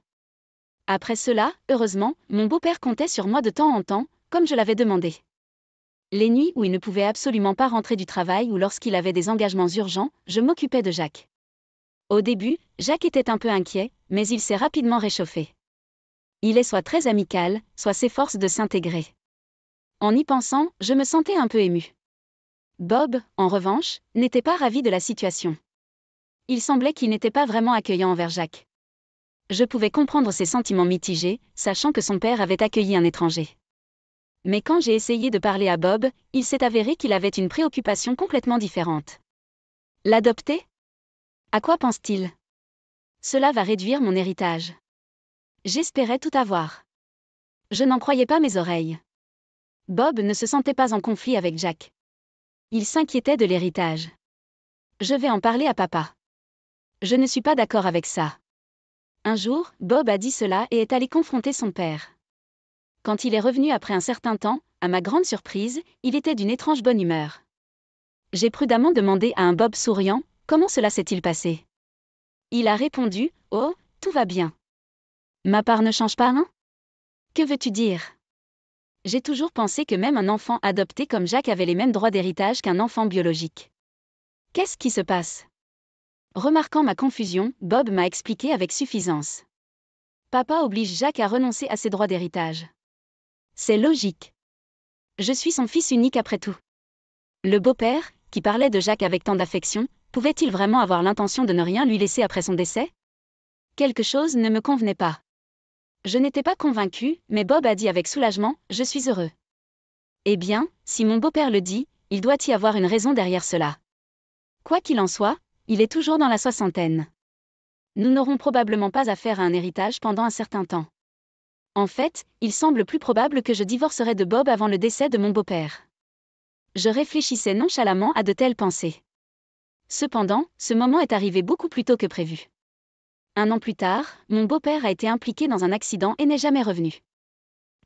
Après cela, heureusement, mon beau-père comptait sur moi de temps en temps, comme je l'avais demandé. Les nuits où il ne pouvait absolument pas rentrer du travail ou lorsqu'il avait des engagements urgents, je m'occupais de Jacques. Au début, Jacques était un peu inquiet, mais il s'est rapidement réchauffé. Il est soit très amical, soit s'efforce de s'intégrer. En y pensant, je me sentais un peu émue. Bob, en revanche, n'était pas ravi de la situation. Il semblait qu'il n'était pas vraiment accueillant envers Jacques. Je pouvais comprendre ses sentiments mitigés, sachant que son père avait accueilli un étranger. Mais quand j'ai essayé de parler à Bob, il s'est avéré qu'il avait une préoccupation complètement différente. L'adopter? À quoi pense-t-il? Cela va réduire mon héritage. J'espérais tout avoir. Je n'en croyais pas mes oreilles. Bob ne se sentait pas en conflit avec Jacques. Il s'inquiétait de l'héritage. Je vais en parler à papa. Je ne suis pas d'accord avec ça. Un jour, Bob a dit cela et est allé confronter son père. Quand il est revenu après un certain temps, à ma grande surprise, il était d'une étrange bonne humeur. J'ai prudemment demandé à un Bob souriant, comment cela s'est-il passé? Il a répondu, oh, tout va bien. Ma part ne change pas, hein? Que veux-tu dire? J'ai toujours pensé que même un enfant adopté comme Jacques avait les mêmes droits d'héritage qu'un enfant biologique. Qu'est-ce qui se passe? Remarquant ma confusion, Bob m'a expliqué avec suffisance. Papa oblige Jacques à renoncer à ses droits d'héritage. C'est logique. Je suis son fils unique après tout. Le beau-père, qui parlait de Jacques avec tant d'affection, pouvait-il vraiment avoir l'intention de ne rien lui laisser après son décès? Quelque chose ne me convenait pas. Je n'étais pas convaincue, mais Bob a dit avec soulagement, « Je suis heureux. » Eh bien, si mon beau-père le dit, il doit y avoir une raison derrière cela. Quoi qu'il en soit, il est toujours dans la soixantaine. Nous n'aurons probablement pas affaire à un héritage pendant un certain temps. En fait, il semble plus probable que je divorcerais de Bob avant le décès de mon beau-père. Je réfléchissais nonchalamment à de telles pensées. Cependant, ce moment est arrivé beaucoup plus tôt que prévu. 1 an plus tard, mon beau-père a été impliqué dans un accident et n'est jamais revenu.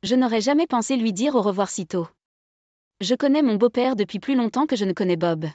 Je n'aurais jamais pensé lui dire au revoir si tôt. Je connais mon beau-père depuis plus longtemps que je ne connais Bob.